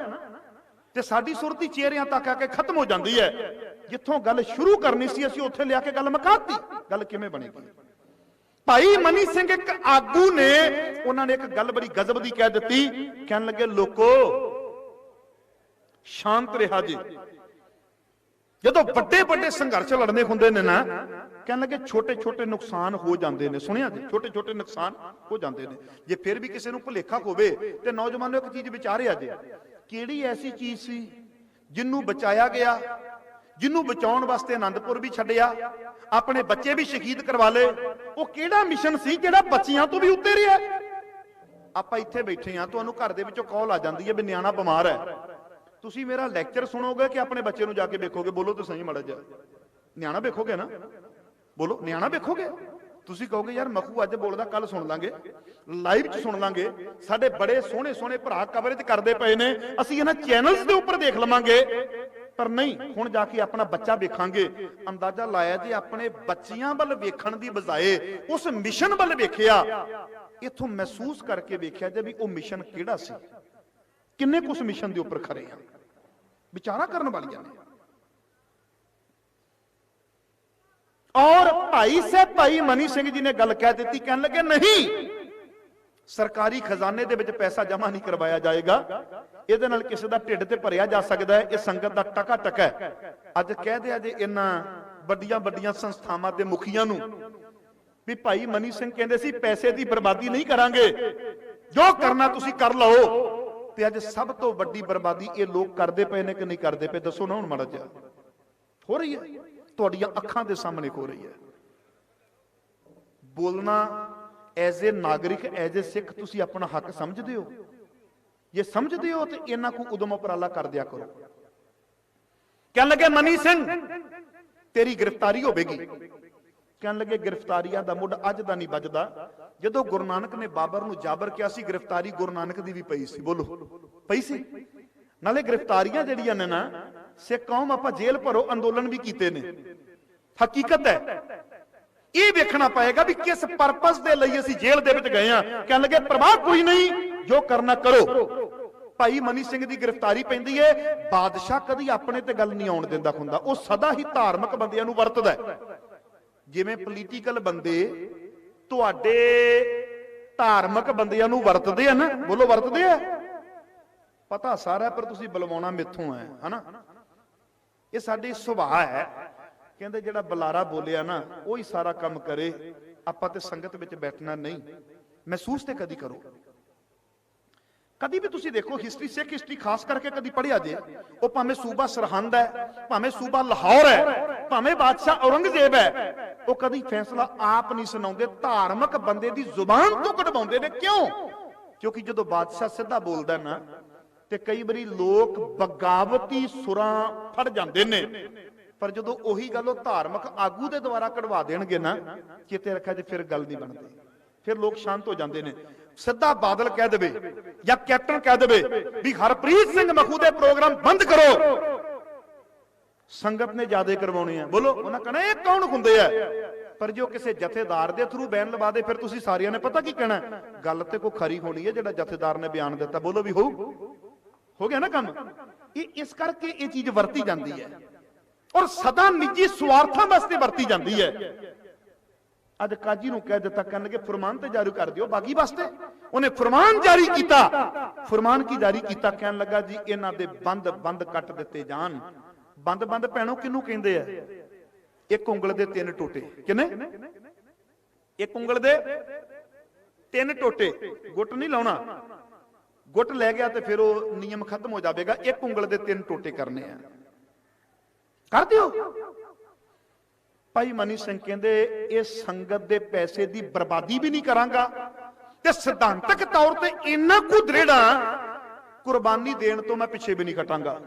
ਤੇ ਸਾਡੀ ਸੁਰਤੀ ਚਿਹਰਿਆਂ ਤੱਕ ਆ ਕੇ ਖਤਮ ਹੋ ਜਾਂਦੀ ਹੈ। ਜਿੱਥੋਂ ਗੱਲ ਸ਼ੁਰੂ ਕਰਨੀ ਸੀ ਅਸੀਂ ਉੱਥੇ ਲਿਆ ਕੇ ਗੱਲ ਮੁਕਾਤੀ। ਗੱਲ ਕਿਵੇਂ ਬਣੇਗੀ? ਭਾਈ ਮਨੀ ਸਿੰਘ ਇੱਕ ਆਗੂ ਨੇ, ਉਹਨਾਂ ਨੇ ਇੱਕ ਗੱਲ ਬੜੀ ਗਜ਼ਬ ਦੀ ਕਹਿ ਦਿੱਤੀ। ਕਹਿਣ ਲੱਗੇ ਲੋਕੋ ਸ਼ਾਂਤ ਰਿਹਾ ਜੀ। ਜਦੋਂ ਵੱਡੇ ਵੱਡੇ ਸੰਘਰਸ਼ ਲੜਨੇ ਹੁੰਦੇ ਨੇ ਨਾ, ਕਹਿਣ ਲੱਗੇ ਛੋਟੇ ਛੋਟੇ ਨੁਕਸਾਨ ਹੋ ਜਾਂਦੇ ਨੇ। ਸੁਣਿਆ ਜੀ, ਛੋਟੇ ਛੋਟੇ ਨੁਕਸਾਨ ਹੋ ਜਾਂਦੇ ਨੇ। ਜੇ ਫਿਰ ਵੀ ਕਿਸੇ ਨੂੰ ਭੁਲੇਖਾ ਹੋਵੇ ਤੇ ਨੌਜਵਾਨੋ ਇੱਕ ਚੀਜ਼ ਵਿਚਾਰਿਆ ਜੇ, ਕਿਹੜੀ ਐਸੀ ਚੀਜ਼ ਸੀ ਜਿਹਨੂੰ ਬਚਾਇਆ ਗਿਆ, ਜਿਹਨੂੰ ਬਚਾਉਣ ਵਾਸਤੇ ਆਨੰਦਪੁਰ ਵੀ ਛੱਡਿਆ, ਆਪਣੇ ਬੱਚੇ ਵੀ ਸ਼ਹੀਦ ਕਰਵਾ ਲਏ? ਉਹ ਕਿਹੜਾ ਮਿਸ਼ਨ ਸੀ ਜਿਹੜਾ ਬੱਚਿਆਂ ਤੋਂ ਵੀ ਉੱਤੇ ਰਿਹਾ? ਆਪਾਂ ਇੱਥੇ ਬੈਠੇ ਆ, ਤੁਹਾਨੂੰ ਘਰ ਦੇ ਵਿੱਚੋਂ ਕਾਲ ਆ ਜਾਂਦੀ ਹੈ ਵੀ ਨਿਆਣਾ ਬਿਮਾਰ ਹੈ, ਤੁਸੀਂ ਮੇਰਾ ਲੈਕਚਰ ਸੁਣੋਗੇ ਕਿ ਆਪਣੇ ਬੱਚੇ ਨੂੰ ਜਾ ਕੇ ਵੇਖੋਗੇ? ਬੋਲੋ ਤਾਂ ਸਹੀ ਮਾੜਾ ਜਿਹਾ। ਨਿਆਣਾ ਵੇਖੋਗੇ ਨਾ? ਬੋਲੋ, ਨਿਆਣਾ ਵੇਖੋਗੇ? ਤੁਸੀਂ ਕਹੋਗੇ ਯਾਰ ਮਖੂ ਅੱਜ ਬੋਲਦਾ, ਕੱਲ ਸੁਣ ਲਾਂਗੇ, ਲਾਈਵ 'ਚ ਸੁਣ ਲਾਂਗੇ, ਸਾਡੇ ਬੜੇ ਸੋਹਣੇ ਸੋਹਣੇ ਭਰਾ ਕਵਰੇਜ ਕਰਦੇ ਪਏ ਨੇ, ਅਸੀਂ ਇਹਨਾਂ ਚੈਨਲਸ ਦੇ ਉੱਪਰ ਦੇਖ ਲਵਾਂਗੇ। ਪਰ ਨਹੀਂ, ਹੁਣ ਜਾ ਕੇ ਆਪਣਾ ਬੱਚਾ ਵੇਖਾਂਗੇ। ਅੰਦਾਜ਼ਾ ਲਾਇਆ ਜੇ ਆਪਣੇ ਬੱਚਿਆਂ ਵੱਲ ਵੇਖਣ ਦੀ ਬਜਾਏ ਉਸ ਮਿਸ਼ਨ ਵੱਲ ਵੇਖਿਆ, ਇਥੋਂ ਮਹਿਸੂਸ ਕਰਕੇ ਵੇਖਿਆ ਜੇ ਵੀ ਉਹ ਮਿਸ਼ਨ ਕਿਹੜਾ ਸੀ, ਕਿੰਨੇ ਕੁ ਉਸ ਮਿਸ਼ਨ ਦੇ ਉੱਪਰ ਖਰੇ ਆ। ਵਿਚਾਰਾ ਕਰਨ ਵਾਲੀਆਂ ਨੇ। ਔਰ ਭਾਈ ਮਨੀ ਸਿੰਘ ਜੀ ਨੇ ਗੱਲ ਕਹਿ ਦਿੱਤੀ, ਕਹਿਣ ਲੱਗੇ ਨਹੀਂ, ਸਰਕਾਰੀ ਖਜ਼ਾਨੇ ਦੇ ਵਿੱਚ ਪੈਸਾ ਜਮ੍ਹਾਂ ਨਹੀਂ ਕਰਵਾਇਆ ਜਾਏਗਾ, ਇਹਦੇ ਨਾਲ ਕਿਸੇ ਦਾ ਢਿੱਡ ਤੇ ਭਰਿਆ ਜਾ ਸਕਦਾ ਹੈ, ਇਹ ਸੰਗਤ ਦਾ ਟਕਾ ਟਕ ਹੈ। ਅੱਜ ਕਹਿ ਦਿਆ ਜੇ ਇਹਨਾਂ ਵੱਡੀਆਂ ਵੱਡੀਆਂ ਸੰਸਥਾਵਾਂ ਦੇ ਮੁਖੀਆਂ ਨੂੰ ਵੀ ਭਾਈ ਮਨੀ ਸਿੰਘ ਕਹਿੰਦੇ ਸੀ ਪੈਸੇ ਦੀ ਬਰਬਾਦੀ ਨਹੀਂ ਕਰਾਂਗੇ, ਜੋ ਕਰਨਾ ਤੁਸੀਂ ਕਰ ਲਓ। ਤੇ ਅੱਜ ਸਭ ਤੋਂ ਵੱਡੀ ਬਰਬਾਦੀ ਇਹ ਲੋਕ ਕਰਦੇ ਪਏ ਨੇ ਕਿ ਨਹੀਂ ਕਰਦੇ ਪਏ? ਦੱਸੋ ਨਾ ਹੁਣ ਮਾੜਾ ਜਿਹਾ। ਹੋ ਰਹੀ ਹੈ, ਤੁਹਾਡੀਆਂ ਅੱਖਾਂ ਦੇ ਸਾਹਮਣੇ ਹੋ ਰਹੀ ਹੈ। ਬੋਲਣਾ ਐਜ਼ ਏ ਨਾਗਰਿਕ, ਐਜ਼ ਏ ਸਿੱਖ ਤੁਸੀਂ ਆਪਣਾ ਹੱਕ ਸਮਝਦੇ ਹੋ? ਜੇ ਸਮਝਦੇ ਹੋ ਤੇ ਇਹਨਾਂ ਕੋ ਉਦਮ ਉਪਰਾਲਾ ਕਰ ਦਿਆ ਕਰੋ। ਕਹਿਣ ਲੱਗੇ ਮਨੀ ਸਿੰਘ ਤੇਰੀ ਗ੍ਰਿਫਤਾਰੀ ਹੋਵੇਗੀ। ਕਹਿਣ ਲੱਗੇ ਗ੍ਰਿਫਤਾਰੀਆਂ ਦਾ ਮੁੱਢ ਅੱਜ ਦਾ ਨਹੀਂ ਵੱਜਦਾ। ਜਦੋਂ ਗੁਰੂ ਨਾਨਕ ਨੇ ਬਾਬਰ ਨੂੰ ਜਾਬਰ ਕਿਹਾ ਸੀ, ਗ੍ਰਿਫਤਾਰੀ ਗੁਰੂ ਨਾਨਕ ਦੀ ਵੀ ਪਈ ਸੀ। ਬੋਲੋ, ਪਈ ਸੀ। ਨਾਲੇ ਗ੍ਰਿਫਤਾਰੀਆਂ ਜਿਹੜੀਆਂ ਨੇ ਨਾ, ਸਿੱਖ ਕੌਮ ਆਪਾਂ ਜੇਲ੍ਹ ਭਰੋ ਅੰਦੋਲਨ ਵੀ ਕੀਤੇ ਨੇ, ਹਕੀਕਤ ਹੈ। ਇਹ ਵੇਖਣਾ ਪਏਗਾ ਵੀ ਕਿਸ ਪਰਪਸ ਦੇ ਲਈ ਅਸੀਂ ਜੇਲ੍ਹ ਦੇ ਵਿੱਚ ਗਏ ਆ। ਕਹਿਣ ਲੱਗੇ ਪ੍ਰਵਾਹ ਕੋਈ ਨਹੀਂ, ਜੋ ਕਰਨਾ ਕਰੋ। ਭਾਈ ਮਨੀ ਸਿੰਘ ਦੀ ਗ੍ਰਿਫਤਾਰੀ ਪੈਂਦੀ ਹੈ। ਬਾਦਸ਼ਾਹ ਕਦੀ ਆਪਣੇ ਤੇ ਗੱਲ ਨਹੀਂ ਆਉਣ ਦਿੰਦਾ ਹੁੰਦਾ, ਉਹ ਸਦਾ ਹੀ ਧਾਰਮਿਕ ਬੰਦਿਆਂ ਨੂੰ ਵਰਤਦਾ। ਜਿਵੇਂ ਪੋਲੀਟੀਕਲ ਬੰਦੇ ਤੁਹਾਡੇ ਧਾਰਮਿਕ ਬੰਦਿਆਂ ਨੂੰ ਵਰਤਦੇ ਆ ਨਾ, ਬੋਲੋ ਵਰਤਦੇ ਆ, ਪਤਾ ਸਾਰਾ, ਪਰ ਤੁਸੀਂ ਬੁਲਵਾਉਣਾ ਮੈਥੋਂ ਹੈ ਹਨਾ। ਇਹ ਸਾਡੀ ਸੁਭਾਅ ਹੈ। ਕਹਿੰਦੇ ਜਿਹੜਾ ਬੁਲਾਰਾ ਬੋਲਿਆ ਨਾ ਉਹ ਹੀ ਸਾਰਾ ਕੰਮ ਕਰੇ, ਆਪਾਂ ਤੇ ਸੰਗਤ ਵਿੱਚ ਬੈਠਣਾ ਨਹੀਂ। ਮਹਿਸੂਸ ਤੇ ਕਦੀ ਕਰੋ। ਕਦੀ ਵੀ ਤੁਸੀਂ ਦੇਖੋ ਹਿਸਟਰੀ, ਸਿੱਖ ਹਿਸਟਰੀ ਖਾਸ ਕਰਕੇ ਕਦੀ ਪੜ੍ਹਿਆ ਜੇ, ਉਹ ਭਾਵੇਂ ਸੂਬਾ ਸਰਹੰਦ ਹੈ, ਭਾਵੇਂ ਸੂਬਾ ਲਾਹੌਰ ਹੈ, ਭਾਵੇਂ ਬਾਦਸ਼ਾਹ ਔਰੰਗਜ਼ੇਬ ਹੈ, ਉਹ ਕਦੀ ਫੈਸਲਾ ਆਪ ਨਹੀਂ ਸੁਣਾਉਂਦੇ, ਧਾਰਮਿਕ ਬੰਦੇ ਦੀ ਜ਼ੁਬਾਨ ਤੋਂ ਕਢਵਾਉਂਦੇ ਨੇ। ਕਿਉਂ? ਕਿਉਂਕਿ ਜਦੋਂ ਬਾਦਸ਼ਾਹ ਸਿੱਧਾ ਬੋਲਦਾ ਨਾ ਤੇ ਕਈ ਵਾਰੀ ਲੋਕ ਬਗਾਵਤੀ ਸੁਰਾਂ ਫੜ ਜਾਂਦੇ ਨੇ, ਪਰ ਜਦੋਂ ਉਹੀ ਗੱਲ ਉਹ ਧਾਰਮਿਕ ਆਗੂ ਦੇ ਦੁਆਰਾ ਕਢਵਾ ਦੇਣਗੇ ਨਾ, ਕਿਤੇ ਰੱਖਿਆ ਜੇ ਫਿਰ ਗੱਲ ਨਹੀਂ ਬਣਦੀ, ਫਿਰ ਲੋਕ ਸ਼ਾਂਤ ਹੋ ਜਾਂਦੇ ਨੇ। ਸਿੱਧਾ ਬਾਦਲ ਕਹਿ ਦੇਵੇ ਜਾਂ ਕੈਪਟਨ ਕਹਿ ਦੇਵੇ ਵੀ ਹਰਪ੍ਰੀਤ ਸਿੰਘ ਮਖੂ ਦੇ ਪ੍ਰੋਗਰਾਮ ਬੰਦ ਕਰੋ, ਸੰਗਤ ਨੇ ਜਿਆਦੇ ਕਰਵਾਉਣੇ ਆ, ਬੋਲੋ ਉਹਨਾਂ ਕਹਣਾ ਇਹ ਕੌਣ ਹੁੰਦੇ ਆ। ਪਰ ਜੋ ਕਿਸੇ ਜਥੇਦਾਰ ਦੇ ਥਰੂ ਬੈਨ ਲਵਾ ਦੇ, ਫਿਰ ਤੁਸੀਂ ਸਾਰਿਆਂ ਨੇ ਪਤਾ ਕੀ ਕਹਿਣਾ, ਗੱਲ ਤੇ ਕੋਈ ਖਰੀ ਹੋਣੀ ਹੈ, ਜਿਹੜਾ ਜਥੇਦਾਰ ਨੇ ਬਿਆਨ ਦਿੱਤਾ, ਬੋਲੋ ਵੀ ਹੋ ਗਿਆ ਨਾ ਕੰਮ। ਇਹ ਇਸ ਕਰਕੇ ਇਹ ਚੀਜ਼ ਵਰਤੀ ਜਾਂਦੀ ਹੈ ਔਰ ਸਦਾ ਨਿੱਜੀ ਸਵਾਰਥਾਂ ਵਾਸਤੇ ਵਰਤੀ ਜਾਂਦੀ ਹੈ। ਅੱਜ ਕਾਜੀ ਨੂੰ ਕਹਿ ਦਿੱਤਾ, ਕਹਿਣਗੇ ਫਰਮਾਨ ਤੇ ਜਾਰੀ ਕਰ ਦਿਓ ਬਾਗੀ ਵਾਸਤੇ। ਉਹਨੇ ਫਰਮਾਨ ਜਾਰੀ ਕੀਤਾ। ਫਰਮਾਨ ਕੀ ਜਾਰੀ ਕੀਤਾ? ਕਹਿਣ ਲੱਗਾ ਜੀ ਇਹਨਾਂ ਦੇ ਬੰਦ ਕੱਟ ਦਿੱਤੇ ਜਾਣ। ਬੰਦ ਭੈਣੋ ਕਿਹਨੂੰ ਕਹਿੰਦੇ ਆ? ਇੱਕ ਉਂਗਲ ਦੇ 3 ਟੋਟੇ। ਕਿੰਨੇ? ਇੱਕ ਉਂਗਲ ਦੇ 3 ਟੋਟੇ। ਗੁੱਟ ਨਹੀਂ ਲਾਉਣਾ, ਗੁੱਟ ਲੈ ਗਿਆ ਤੇ ਫਿਰ ਉਹ ਨਿਯਮ ਖਤਮ ਹੋ ਜਾਵੇਗਾ। ਇੱਕ ਉਂਗਲ ਦੇ 3 ਟੋਟੇ ਕਰਨੇ ਆ, ਕਰ ਦਿਓ। ਭਾਈ ਮਨੀ ਸਿੰਘ ਕਹਿੰਦੇ ਇਹ ਸੰਗਤ ਦੇ ਪੈਸੇ ਦੀ ਬਰਬਾਦੀ ਵੀ ਨਹੀਂ ਕਰਾਂਗਾ ਤੇ ਸਿਧਾਂਤਕ ਤੌਰ ਤੇ ਇੰਨਾ ਕੁ ਦ੍ਰਿੜਾ ਕੁਰਬਾਨੀ ਦੇਣ ਤੋਂ ਮੈਂ ਪਿੱਛੇ ਵੀ ਨਹੀਂ ਹਟਾਂਗਾ।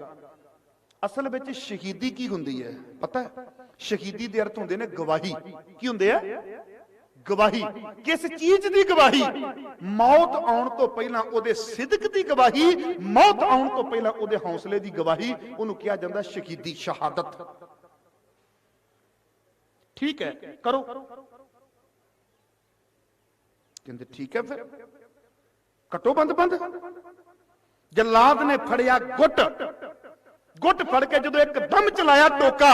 ਅਸਲ ਵਿੱਚ ਸ਼ਹੀਦੀ ਕੀ ਹੁੰਦੀ ਹੈ ਪਤਾ ਹੈ? ਸ਼ਹੀਦੀ ਦੇ ਅਰਥ ਹੁੰਦੇ ਨੇ ਗਵਾਹੀ। ਕੀ ਹੁੰਦੇ ਆ? ਗਵਾਹੀ। ਕਿਸ ਚੀਜ਼ ਦੀ ਗਵਾਹੀ? ਮੌਤ ਆਉਣ ਤੋਂ ਪਹਿਲਾਂ ਉਹਦੇ ਸਿਦਕ ਦੀ ਗਵਾਹੀ, ਮੌਤ ਆਉਣ ਤੋਂ ਪਹਿਲਾਂ ਉਹਦੇ ਹੌਸਲੇ ਦੀ ਗਵਾਹੀ। ਉਹਨੂੰ ਕਿਹਾ ਜਾਂਦਾ ਸ਼ਹੀਦੀ, ਸ਼ਹਾਦਤ। ਠੀਕ ਹੈ, ਕਰੋ। ਕਹਿੰਦੇ ਠੀਕ ਹੈ, ਫਿਰ ਕੱਟੋ ਬੰਦ। ਜਲਾਦ ਨੇ ਫੜਿਆ ਗੁੱਟ ਫੜ ਕੇ ਜਦੋਂ ਇੱਕਦਮ ਚਲਾਇਆ ਟੋਕਾ,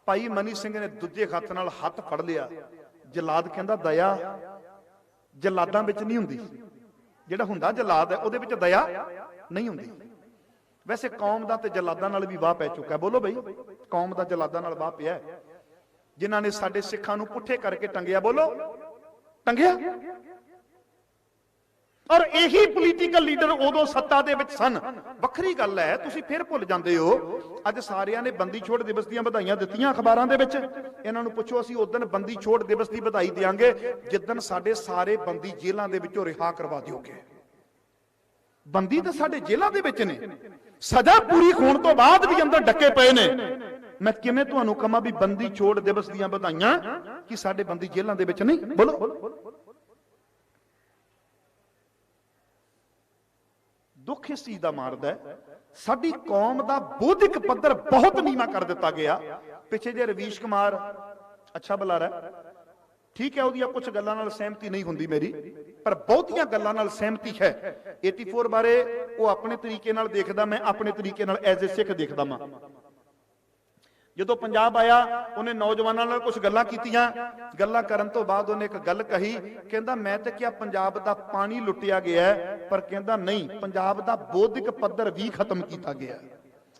ਭਾਈ ਮਨੀ ਸਿੰਘ ਨੇ ਦੂਜੇ ਹੱਥ ਨਾਲ ਹੱਥ ਫੜ ਲਿਆ। ਜਲਾਦ ਕਹਿੰਦਾ ਦਇਆ ਜਲਾਦਾਂ ਵਿੱਚ ਨਹੀਂ ਹੁੰਦੀ। ਜਿਹੜਾ ਹੁੰਦਾ ਜਲਾਦ ਹੈ ਉਹਦੇ ਵਿੱਚ ਦਇਆ ਨਹੀਂ ਹੁੰਦੀ। ਵੈਸੇ ਕੌਮ ਦਾ ਤੇ ਜਲਾਦਾਂ ਨਾਲ ਵੀ ਵਾਹ ਪੈ ਚੁੱਕਾ। ਬੋਲੋ ਬਈ, ਕੌਮ ਦਾ ਜਲਾਦਾਂ ਨਾਲ ਵਾਹ ਪਿਆ, ਜਿਨ੍ਹਾਂ ਨੇ ਸਾਡੇ ਸਿੱਖਾਂ ਨੂੰ ਪੁੱਠੇ ਕਰਕੇ ਟੰਗਿਆ। ਬੋਲੋ, ਟੰਗਿਆ। ਔਰ ਇਹੀ ਪੋਲੀਟੀਕਲ ਲੀਡਰ ਉਦੋਂ ਸੱਤਾ ਦੇ ਵਿੱਚ ਸਨ। ਵੱਖਰੀ ਗੱਲ ਹੈ, ਤੁਸੀਂ ਫਿਰ ਭੁੱਲ ਜਾਂਦੇ ਹੋ। ਅੱਜ ਸਾਰਿਆਂ ਨੇ ਬੰਦੀ ਛੋੜ ਦਿਵਸ ਦੀਆਂ ਵਧਾਈਆਂ ਦਿੱਤੀਆਂ ਅਖਬਾਰਾਂ ਦੇ ਵਿੱਚ। ਇਹਨਾਂ ਨੂੰ ਪੁੱਛੋ ਅਸੀਂ ਉਦੋਂ ਬੰਦੀ ਛੋੜ ਦਿਵਸ ਦੀ ਵਧਾਈ ਦੇਾਂਗੇ ਜਿੱਦਣ ਸਾਡੇ ਸਾਰੇ ਬੰਦੀ ਜੇਲ੍ਹਾਂ ਦੇ ਵਿੱਚੋਂ ਰਿਹਾ ਕਰਵਾ ਦਿਓਗੇ। ਬੰਦੀ ਤਾਂ ਸਾਡੇ ਜੇਲ੍ਹਾਂ ਦੇ ਵਿੱਚ ਨੇ, ਸਜ਼ਾ ਪੂਰੀ ਹੋਣ ਤੋਂ ਬਾਅਦ ਵੀ ਅੰਦਰ ਡੱਕੇ ਪਏ ਨੇ। ਮੈਂ ਕਿਵੇਂ ਤੁਹਾਨੂੰ ਕਹਾਂ ਵੀ ਬੰਦੀ ਛੋੜ ਦਿਵਸ ਦੀਆਂ ਵਧਾਈਆਂ ਕਿ ਸਾਡੇ ਬੰਦੀ ਜੇਲ੍ਹਾਂ ਦੇ ਵਿੱਚ ਨਹੀਂ? ਬੋਲੋ। ਦੁੱਖ ਇਸ ਚੀਜ਼ ਦਾ ਮਾਰਦਾ ਹੈ, ਸਾਡੀ ਕੌਮ ਦਾ ਬੌਧਿਕ ਪੱਧਰ ਬਹੁਤ ਨੀਵਾਂ ਕਰ ਦਿੱਤਾ ਗਿਆ। ਪਿੱਛੇ ਜੇ ਰਵੀਸ਼ ਕੁਮਾਰ ਅੱਛਾ ਬੁਲਾਰਾ, ਠੀਕ ਹੈ, ਉਹਦੀਆਂ ਕੁਝ ਗੱਲਾਂ ਨਾਲ ਸਹਿਮਤੀ ਨਹੀਂ ਹੁੰਦੀ ਮੇਰੀ, ਪਰ ਬਹੁਤੀਆਂ ਗੱਲਾਂ ਨਾਲ ਸਹਿਮਤੀ ਹੈ। 84 ਬਾਰੇ ਉਹ ਆਪਣੇ ਤਰੀਕੇ ਨਾਲ ਦੇਖਦਾ, ਮੈਂ ਆਪਣੇ ਤਰੀਕੇ ਨਾਲ ਐਜ਼ ਏ ਸਿੱਖ ਦੇਖਦਾ ਮਾਂ। ਜਦੋਂ ਪੰਜਾਬ ਆਇਆ ਉਹਨੇ ਨੌਜਵਾਨਾਂ ਨਾਲ ਕੁਝ ਗੱਲਾਂ ਕੀਤੀਆਂ। ਗੱਲਾਂ ਕਰਨ ਤੋਂ ਬਾਅਦ ਉਹਨੇ ਇੱਕ ਗੱਲ ਕਹੀ, ਕਹਿੰਦਾ ਮੈਂ ਤੇ ਕਿਹਾ ਪੰਜਾਬ ਦਾ ਪਾਣੀ ਲੁੱਟਿਆ ਗਿਆ, ਪਰ ਕਹਿੰਦਾ ਨਹੀਂ, ਪੰਜਾਬ ਦਾ ਬੌਧਿਕ ਪੱਧਰ ਵੀ ਖਤਮ ਕੀਤਾ ਗਿਆ।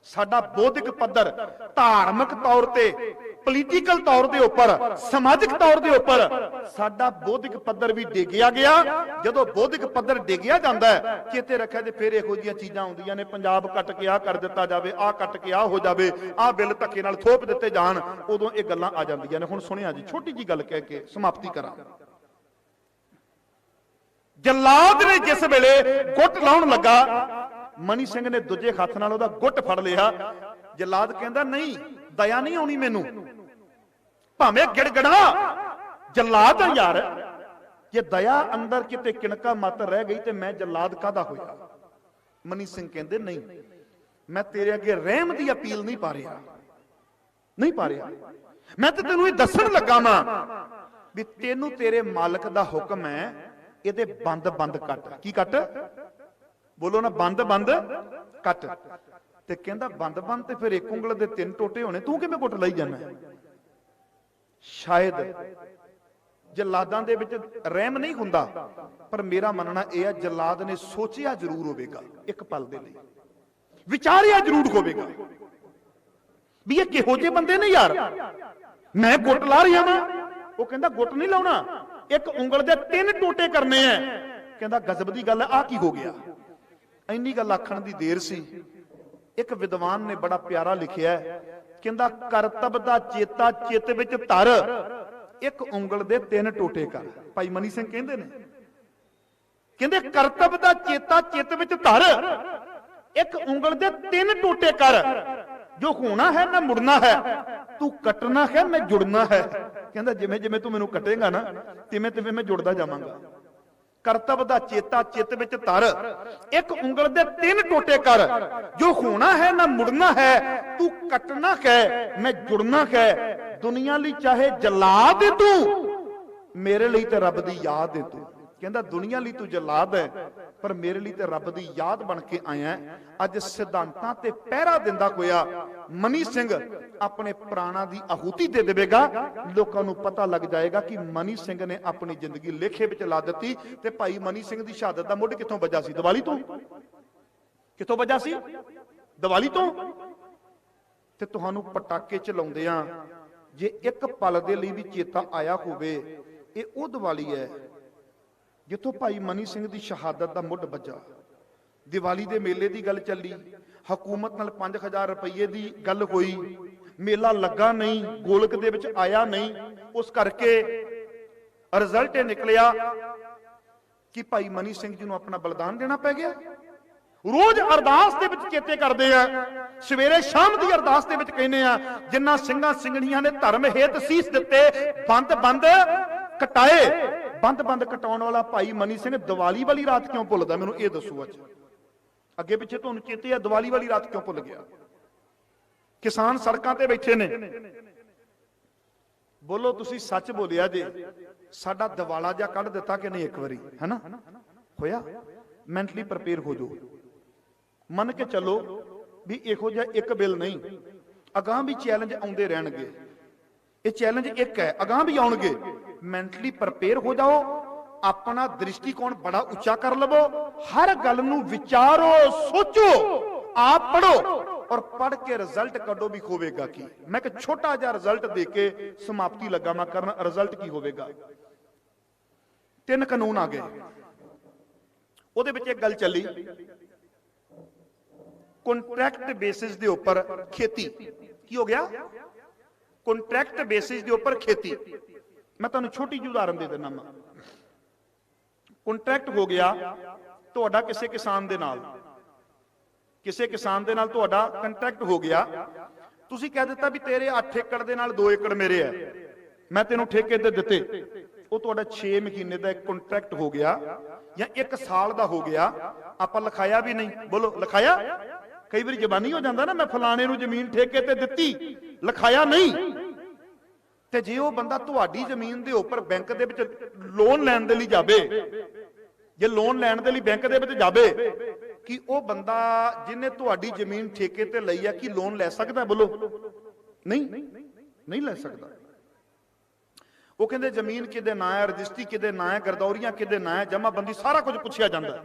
ਸਾਡਾ ਬੌਧਿਕ ਪੱਧਰ ਧਾਰਮਿਕ ਤੌਰ ਤੇ, ਪੋਲੀਟੀਕਲ ਤੌਰ ਦੇ ਉੱਪਰ, ਸਮਾਜਿਕ ਤੌਰ ਦੇ ਉੱਪਰ ਸਾਡਾ ਬੌਧਿਕ ਪੱਧਰ ਵੀ ਡਿੱਗਿਆ ਗਿਆ। ਜਦੋਂ ਬੌਧਿਕ ਪੱਧਰ ਡਿੱਗਿਆ ਜਾਂਦਾ ਹੈ, ਕਿਤੇ ਰੱਖਿਆ ਤੇ ਫਿਰ ਇਹੋ ਜਿਹੀਆਂ ਚੀਜ਼ਾਂ ਆਉਂਦੀਆਂ ਨੇ, ਪੰਜਾਬ ਕੱਟ ਕੇ ਆਹ ਕਰ ਦਿੱਤਾ ਜਾਵੇ, ਆਹ ਕੱਟ ਕੇ ਆਹ ਹੋ ਜਾਵੇ, ਆਹ ਬਿੱਲ ਧੱਕੇ ਨਾਲ ਥੋਪ ਦਿੱਤੇ ਜਾਣ, ਉਦੋਂ ਇਹ ਗੱਲਾਂ ਆ ਜਾਂਦੀਆਂ ਨੇ। ਹੁਣ ਸੁਣਿਆ ਜੀ, ਛੋਟੀ ਜੀ ਗੱਲ ਕਹਿ ਕੇ ਸਮਾਪਤੀ ਕਰਾਂ। ਜਲਾਦ ਨੇ ਜਿਸ ਵੇਲੇ ਗੁੱਟ ਲਾਉਣ ਲੱਗਾ, ਮਨੀ ਸਿੰਘ ਨੇ ਦੂਜੇ ਹੱਥ ਨਾਲ ਉਹਦਾ ਗੁੱਟ ਫੜ ਲਿਆ। ਜਲਾਦ ਕਹਿੰਦਾ ਨਹੀਂ, ਦਇਆ ਨਹੀਂ ਆਉਣੀ ਮੈਨੂੰ, ਭਾਵੇਂ ਗਿੜਗੜਾ। ਜਲਾਦ ਯਾਰ, ਜੇ ਦਇਆ ਅੰਦਰ ਕਿਤੇ ਕਿਣਕਾ ਮਾਤਰ ਰਹਿ ਗਈ ਤੇ ਮੈਂ ਜਲਾਦ ਕਾਹਦਾ ਹੋਇਆ? ਮਨੀ ਸਿੰਘ ਕਹਿੰਦੇ ਨਹੀਂ, ਮੈਂ ਤੇਰੇ ਅੱਗੇ ਰਹਿਮ ਦੀ ਅਪੀਲ ਨਹੀਂ ਪਾ ਰਿਹਾ, ਨਹੀਂ ਪਾ ਰਿਹਾ। ਮੈਂ ਤੇ ਤੈਨੂੰ ਇਹ ਦੱਸਣ ਲੱਗਾ ਵਾਂ ਵੀ ਤੈਨੂੰ ਤੇਰੇ ਮਾਲਕ ਦਾ ਹੁਕਮ ਹੈ, ਇਹਦੇ ਬੰਦ ਕੱਟ। ਕੀ ਕੱਟ? ਬੋਲੋ ਨਾ, ਬੰਦ ਕੱਟ। ਤੇ ਕਹਿੰਦਾ ਬੰਦ ਤੇ ਫਿਰ ਇੱਕ ਉਂਗਲ ਦੇ 3 ਟੋਟੇ ਹੋਣੇ, ਤੂੰ ਕਿਵੇਂ ਗੁੱਟ ਲਈ ਜਾਂਦਾ? ਸ਼ਾਇਦ ਜਲਾਦਾਂ ਦੇ ਵਿੱਚ ਰਹਿਮ ਨਹੀਂ ਹੁੰਦਾ, ਪਰ ਮੇਰਾ ਮੰਨਣਾ ਇਹ ਹੈ ਜਲਾਦ ਨੇ ਸੋਚਿਆ ਜ਼ਰੂਰ ਹੋਵੇਗਾ, ਇੱਕ ਪਲ ਦੇ ਲਈ ਵਿਚਾਰਿਆ ਜ਼ਰੂਰ ਹੋਵੇਗਾ ਵੀ ਇਹ ਕਿਹੋ ਜਿਹੇ ਬੰਦੇ ਨੇ यार, मैं गुट ला रहा वां। वो कहंदा गुट नहीं लाउणा, एक उंगल दे 3 टोटे करने हैं। कहंदा गजब दी गल है, आ की हो गया। इन्नी गल आखण दी देर सी, एक विद्वान ने बड़ा प्यारा लिखिया है, कहंदा करतब दा चेता चित विच धर, एक उंगल दे 3 टोटे कर। भाई मनी सिंह कहंदे ने, कहंदे करतब दा चेता चित विच धर, एक उंगल दे 3 टोटे कर। जो होना है मैं मुड़ना है, तू कटना है मैं जुड़ना है। कहंदा जिवें जिवें तू मैनू कटेगा ना, तिवें तिवें मैं जुड़दा जावांगा। करतब दा चेता चित विच धर, एक उंगल दे 3 टोटे कर। जो होना है ना मुड़ना है, तू कटना है मैं जुड़ना है। दुनिया लई चाहे जला दे तू, मेरे लिए ते रब दी याद है तू। कहंदा दुनिया लई तू जलाद है, पर मेरे लिए ते रब दी याद बन के आया। अज सिद्धांतां ते पहरा दिंदा होया मनी सिंह अपने प्राणां दी आहुति दे देवेगा। लोकां नूं पता लग जाएगा कि मनी सिंह ने अपनी जिंदगी लेखे विच ला दित्ती। ते भाई मनी सिंह दी शहादत दा मुੱਢ कित्थों वजा सी? दिवाली तो। कित्थों वजा सी? दिवाली तो। ते तुहानूं पटाके चलाउंदिआं जे एक पल दे लई भी चेता आया होवे, ये ਉਹ दिवाली है जिथों भाई मनी सिंह की शहादत का मुੱਢ ਵੱਜਾ। दिवाली के मेले की गल चली, हुकूमत नाल 5000 रुपये की गल हुई, मेला लगा नहीं, गोलक दे विच आया नहीं, उस करके रिजल्ट निकलिया कि भाई मनी सिंह जी नूं अपना बलिदान देना पै गया। रोज अरदास दे विच चेते करदे आ, सवेरे शाम की अरदास दे विच कहने आ, जिन्ना सिंघां सिंघणियां ने धर्म हेत सीस दिते, बंद बंद कटाए। बंद बंद कटाउण वाला भाई मनी सिंह दिवाली वाली रात क्यों भुलदा? मैनूं ये दसो। अज अगे पिछे तुहानूं चेते है दिवाली वाली रात क्यों भुल गया? किसान सड़कां ते बैठे ने, बोलो तुसीं सच बोलिया जे, साडा दिवाला जा कढ दिता कि नहीं? एक बारी है ना होया? मैंटली प्रिपेयर हो जाओ, मन के चलो भी इहो जिहा एक बिल नहीं, अगां भी चैलेंज आउंदे रहणगे। ये चैलेंज एक है, अगां भी आउणगे। मैंटली प्रिपेयर हो जाओ, अपना दृष्टिकोण बड़ा उच्चा कर लवो, हर गल नूं विचारो, सोचो, आप पढ़ो और पढ़ के रिजल्ट कढो भी होवेगा की। मैं एक छोटा जिहा रिजल्ट दे के समाप्ति लगा मैं करना। रिजल्ट की होवेगा? 3 कानून आ गए, ਉਹਦੇ ਵਿੱਚ एक गल चली, कॉन्ट्रैक्ट बेसिस के उपर खेती। की हो गया? कॉन्ट्रैक्ट बेसिस के उपर खेती। मैं तुहानूं छोटी जी उदाहरण दे देना। मैं कॉन्ट्रैक्ट हो गया तुहाडा किसी किसान दे नाल, किसी किसान दे नाल तुहाडा कॉन्ट्रैक्ट हो गया। तुसीं कह दिता भी तेरे 8 एकड़ दे नाल 2 एकड़ मेरे है, मैं तेनों ठेके ते दिते। वो तुहाडा 6 महीने का एक कॉन्ट्रैक्ट हो गया या 1 साल का हो गया, आपां लिखाया भी नहीं। बोलो लिखाया? कई बार जबानी हो जाता ना, मैं फलाने नूं जमीन ठेके ते दित्ती, लिखाया नहीं। ते जे वो बंदा तुहाडी जमीन दे उपर बैंक दे विच लोन लैण दे लई जावे, जे लोन लैण दे लई बैंक दे विच जावे, कि वो बंदा जिन्हें तुहाडी जमीन ठेके ते लई है कि लोन लै सकदा? बोलो नहीं, नहीं लै सकदा। वो कहंदे जमीन किदे नां है, रजिस्ट्री किदे नां है, गरदौरियां किदे नां है, जमाबंदी सारा कुछ पुछया जांदा।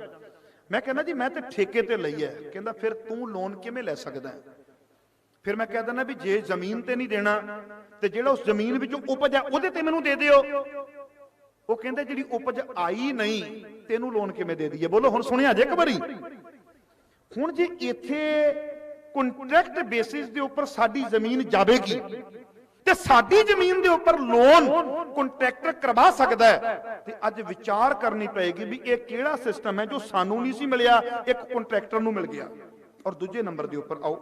मैं कहना जी मैं तो ठेके ते लई है। कहंदा फिर तू लोन किवें लै सकदा है? फिर मैं कह दिंदा भी जे जमीन ते नहीं देना ते जिहड़ा उस जमीन विचों उपज है उहदे ते मैनूं दे दिओ। वो कहंदे जिहड़ी उपज आई नहीं तेनूं लोन किवें दे दईए? बोलो हुण सुणिया जे एक बारी। हुण जे इत्थे कॉन्ट्रैक्ट बेसिस दे उपर साडी जमीन जावेगी ते साडी जमीन दे उपर लोन कॉन्ट्रैक्टर करवा सकदा है, ते अज विचार करनी पएगी भी ये किहड़ा सिस्टम है जो सानू नहीं सी मिलिया, एक कॉन्ट्रैक्टर नूं मिल गया। और दूजे नंबर दे उपर आओ,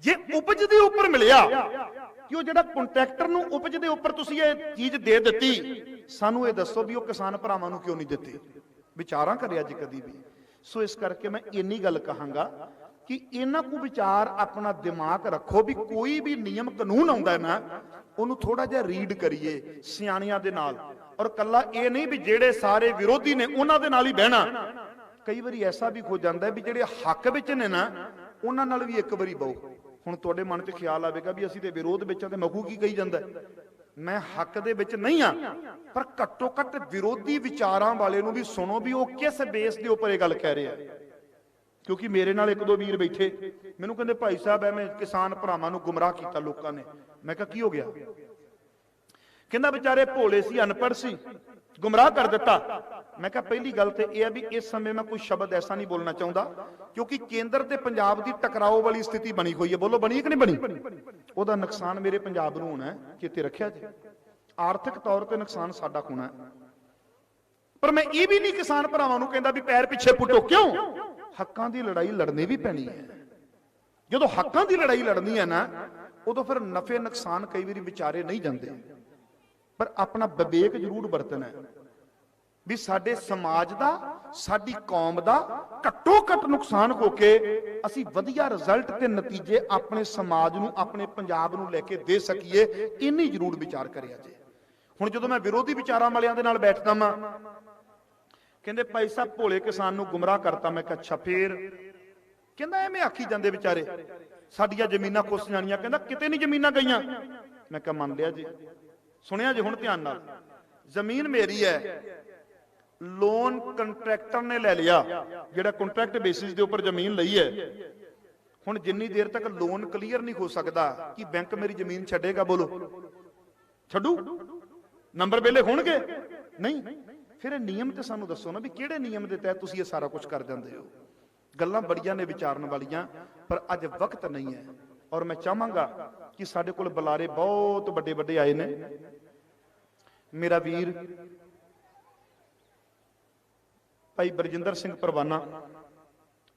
जे उपज दे उपर मिलिया कि वो जिहड़ा कॉन्ट्रैक्टर नूं उपज दे उपर तुसीं ये चीज दे दित्ती, सानू ये दसो भी वो किसान भरावां नूं क्यों नहीं दित्ती? विचारां करिया जी कदी भी। सो इस करके मैं इन्नी गल कहांगा कि इन्हां को विचार अपना दिमाग रखो भी कोई भी नियम कानून आउंदा है ना, उन्होंने थोड़ा जिहा रीड करिए सियाणियां दे नाल, और कल्ला ये नहीं भी जेड़े सारे विरोधी ने उन्हां दे नाल ही बहना। कई बारी ऐसा भी हो जाता है भी जेड़े हक विच ने ना उन्हां नाल भी एक बारी बहु। हुण तुहाडे मन च ख्याल आवेगा भी असीं ते विरोध विच ते मगू की कही जांदा है। मैं हक दे विच नहीं हाँ, पर घट्टो घट्ट विरोधी विचारां वाले नूं भी सुनो भी वो किस बेस दे उपर ये गल कह रहे हैं। क्योंकि मेरे नाल एक दो वीर बैठे मैनू कहंदे भाई साहब एवें किसान भरावां नूं गुमराह कीता लोकां ने। मैं कहा की हो गया? कहंदा बेचारे भोले सी, अनपढ़ सी, गुमराह कर दिता। मैं कहा पहली गल तो यह है भी इस समय मैं कोई शब्द ऐसा नहीं बोलना चाहता, क्योंकि केंद्र ते पंजाब की टकराओ वाली स्थिति बनी हुई है। बोलो बनी कि नहीं बनी? ਉਹਦਾ नुकसान मेरे पंजाब ਨੂੰ होना है, चेते रखिया जी। आर्थिक तौर पर नुकसान साडा होना है, पर मैं ये भी नहीं किसान भरावां नूं कहंदा भी पैर पिछे पुटो। क्यों? हक्कां दी लड़ाई लड़नी भी पैनी है। जदों हक्कां दी लड़ाई लड़नी है ना, उदों फिर नफे नुकसान कई बारी विचारे नहीं जाते, पर अपना विवेक जरूर बरतना है भी साडे समाज दा, साडी कौम दा घट्टो घट नुकसान होके असीं वधिया रिजल्ट ते नतीजे अपने समाज नूं, अपने पंजाब नूं लैके दे सकीए, इन्नी जरूर विचार करिया जे। हुण जदों मैं विरोधी विचारां वालियां दे नाल बैठदा वां, कहंदे भाई साहब भोले किसान नूं गुमराह करता। मैं कहा अच्छा फिर? कहंदा एवें आखी जांदे विचारे साडीआं जमीनां खुस जाणीआं। कहंदा किते नहीं जमीनां गईआं। मैं कहा मान लिया जी, सुनिया जी हुण ध्यान नाल। जमीन मेरी है, लोन कंट्रैक्टर ने ले लिया, जिहड़ा कंट्रैक्ट बेसिस दे उपर जमीन लई है। हुण जिन्नी देर तक लोन क्लीयर नहीं हो सकता कि बैंक मेरी जमीन छड्डेगा? बोलो छड्डू? नंबर वेले होणगे? नहीं। फिर नियम ते सानू दसो ना भी किहड़े नियम दे तहत तुसीं ये सारा कुछ कर जांदे हो। गल्लां बड़ियां ने विचारन वालियां, पर अज वक्त नहीं है। और मैं चाहांगा कि साडे कोल बुलारे बहुत वड्डे वड्डे आए ने। मेरा वीर भाई बरजिंदर सिंह परवाना,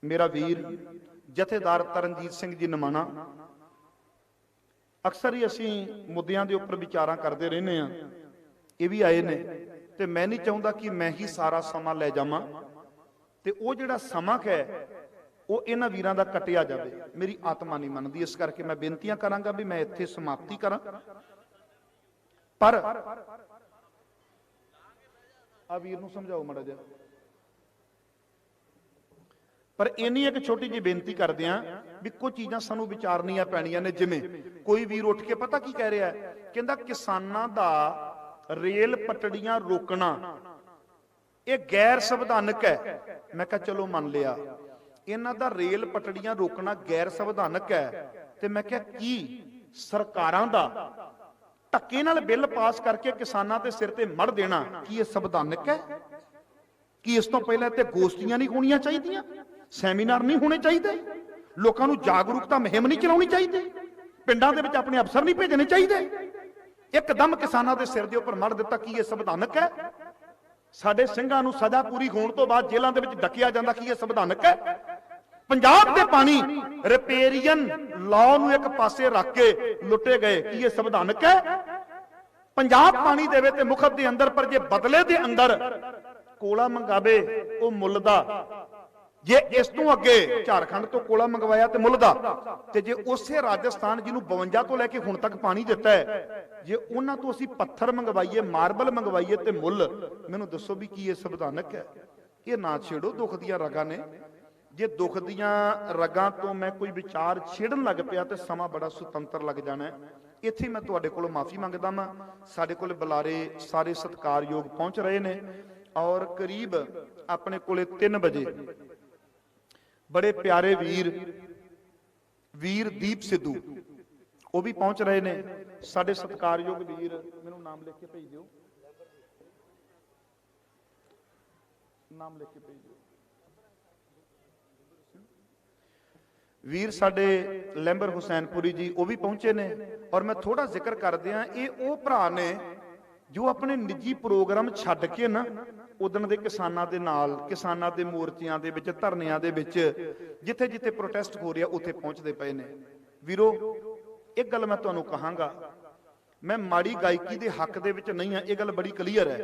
मेरा वीर जथेदार तरनजीत सिंह जी नमाना। अक्सर ही असीं मुद्दियां दे उपर विचारां करते रहने आ, ये भी आए ने। ते मैं नहीं चाहुंदा कि मैं ही सारा समा लै जावां, ते वो जिहड़ा समा है वो इन्हां वीरां दा कटिया जावे। मेरी आत्मा नहीं मनदी, इस करके मैं बेनतियां करांगा भी मैं इत्थे समाप्ति करां। पर आ वीर नूं समझाओ माड़ा जिहा। पर इन्नी एक छोटी जी बेनती करदे आ भी कुछ चीज़ां सानू विचारनियां पैणियां ने। जिवें कोई वीर उठ के पता की कह रहा है, कहंदा किसानां दा रेल पटड़ियां रोकना ये गैर संविधानक है। मैं कहा चलो मान लिया, इन्हां दा रेल पटड़ियां रोकना गैर संविधानक है, ते मैं कहा की सरकारां दा धक्के नाल बिल पास करके किसानां दे सिर ते मड़ देना की ये संविधानक है? कि इस तो पहले ते गोष्ठियां नहीं होणियां चाहीदियां, सैमीनार नहीं होने चाहिए, लोगों को जागरूकता मुहिम नहीं चलाउणी चाहिए, पिंडां दे विच अपने अफसर नहीं भेजने चाहिए, एकदम किसानां दे सिर दे उपर मड़ दिता कि यह संविधानक है? साडे सिंघां नूं सजा पूरी होण तो बाद जेलां दे विच डकिया जांदा कि यह संविधानक है? पंजाब दे पानी रिपेरियन लॉ नूं एक पासे रख के लुटे गए कि यह संविधानक है? पंजाब पानी देवे ते मुखत दे अंदर, पर जे बदले दे अंदर कोला मंगावे वो मुल दा, जे इस तों अगे झारखंड तो कोला मंगवाया तो मुल दा, ते जे उसे राजस्थान जिन्हों 52 तो लैके हुण तक पानी दिता है, जे उन्हां तो असीं पत्थर मंगवाइए, मार्बल मंगवाइए ते मुल, मैनूं दसो भी की ये संविधानक है? ये ना छेड़ो, दुख दियां रगां ने। जे दुख दियां रगां तो मैं कोई विचार छेड़न लग पिया तो समा बड़ा सुतंत्र लग जाना है। इत्थे मैं तुहाडे कोलों माफी मंगदा वां। साडे कोल बुलारे सारे सत्कारयोग पहुंच रहे ने, और करीब अपने कोले 3 बजे बड़े प्यारे वीर दीप सिद्धू वो भी पहुंच रहे ने। साडे सत्कारयोग वीर, मैनूं नाम लिख के भेज दिओ, नाम लिख के भेज दिओ। वीर साडे लैंबर हुसैनपुरी जी वो भी पहुंचे ने। और मैं थोड़ा जिक्र कर दियां, ये वो भरा ने जो अपने निजी प्रोग्राम छड्ड के ना उदण दे किसानां दे नाल, किसानां दे मोर्चियां दे विच, धरनियां दे विच, जिथे जिथे प्रोटेस्ट हो रहा उत्थे पहुंचते पे ने। वीरो एक गल मैं तुहानूं कहांगा, मैं माड़ी गायकी दे हक दे विच नहीं हां, ये गल बड़ी क्लीयर है।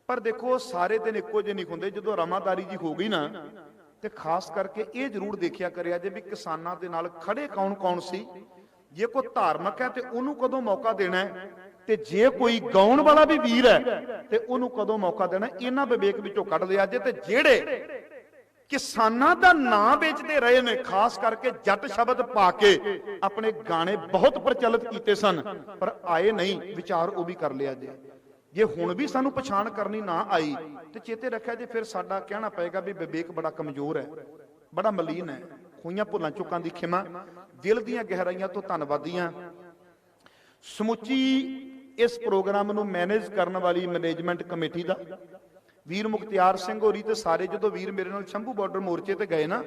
पर देखो सारे दिन इक्को जिहे नहीं हुंदे। जदों रमादारी जी हो गई ना, ते खास करके ये जरूर देखिया करिया जे भी किसानां दे नाल खड़े कौन कौन सी। जे कोई धार्मिक है तो उन्होंने कदों मौका देना है, ते जे कोई गाउण वाला भी वीर है तो उन्होंने कदों मौका देना, इन्हां विवेक विचों कढ लिया जे। ते जेड़े किसानां दा नाम बेचते रहे ने, खास करके जट शब्द पाके अपने गाने बहुत प्रचलित किए सन, पर आए नहीं विचार वो भी कर लिया जे। जे हुण भी सानू पछाण करनी ना आई तो चेते रखिया जे फिर साडा कहना पएगा भी विवेक बड़ा कमजोर है। बड़ा मलीन है। होईयां भुलां चुकां दी खिमा, दिल दीयां गहराइयां तो धन्नवादी हां। समुची इस प्रोग्राम नूं मैनेज करन वाली मैनेजमेंट कमेटी दा वीर मुख्तियार सिंह होरी ते सारे, जो वीर मेरे नाल शंभू बॉर्डर मोर्चे ते गए ना,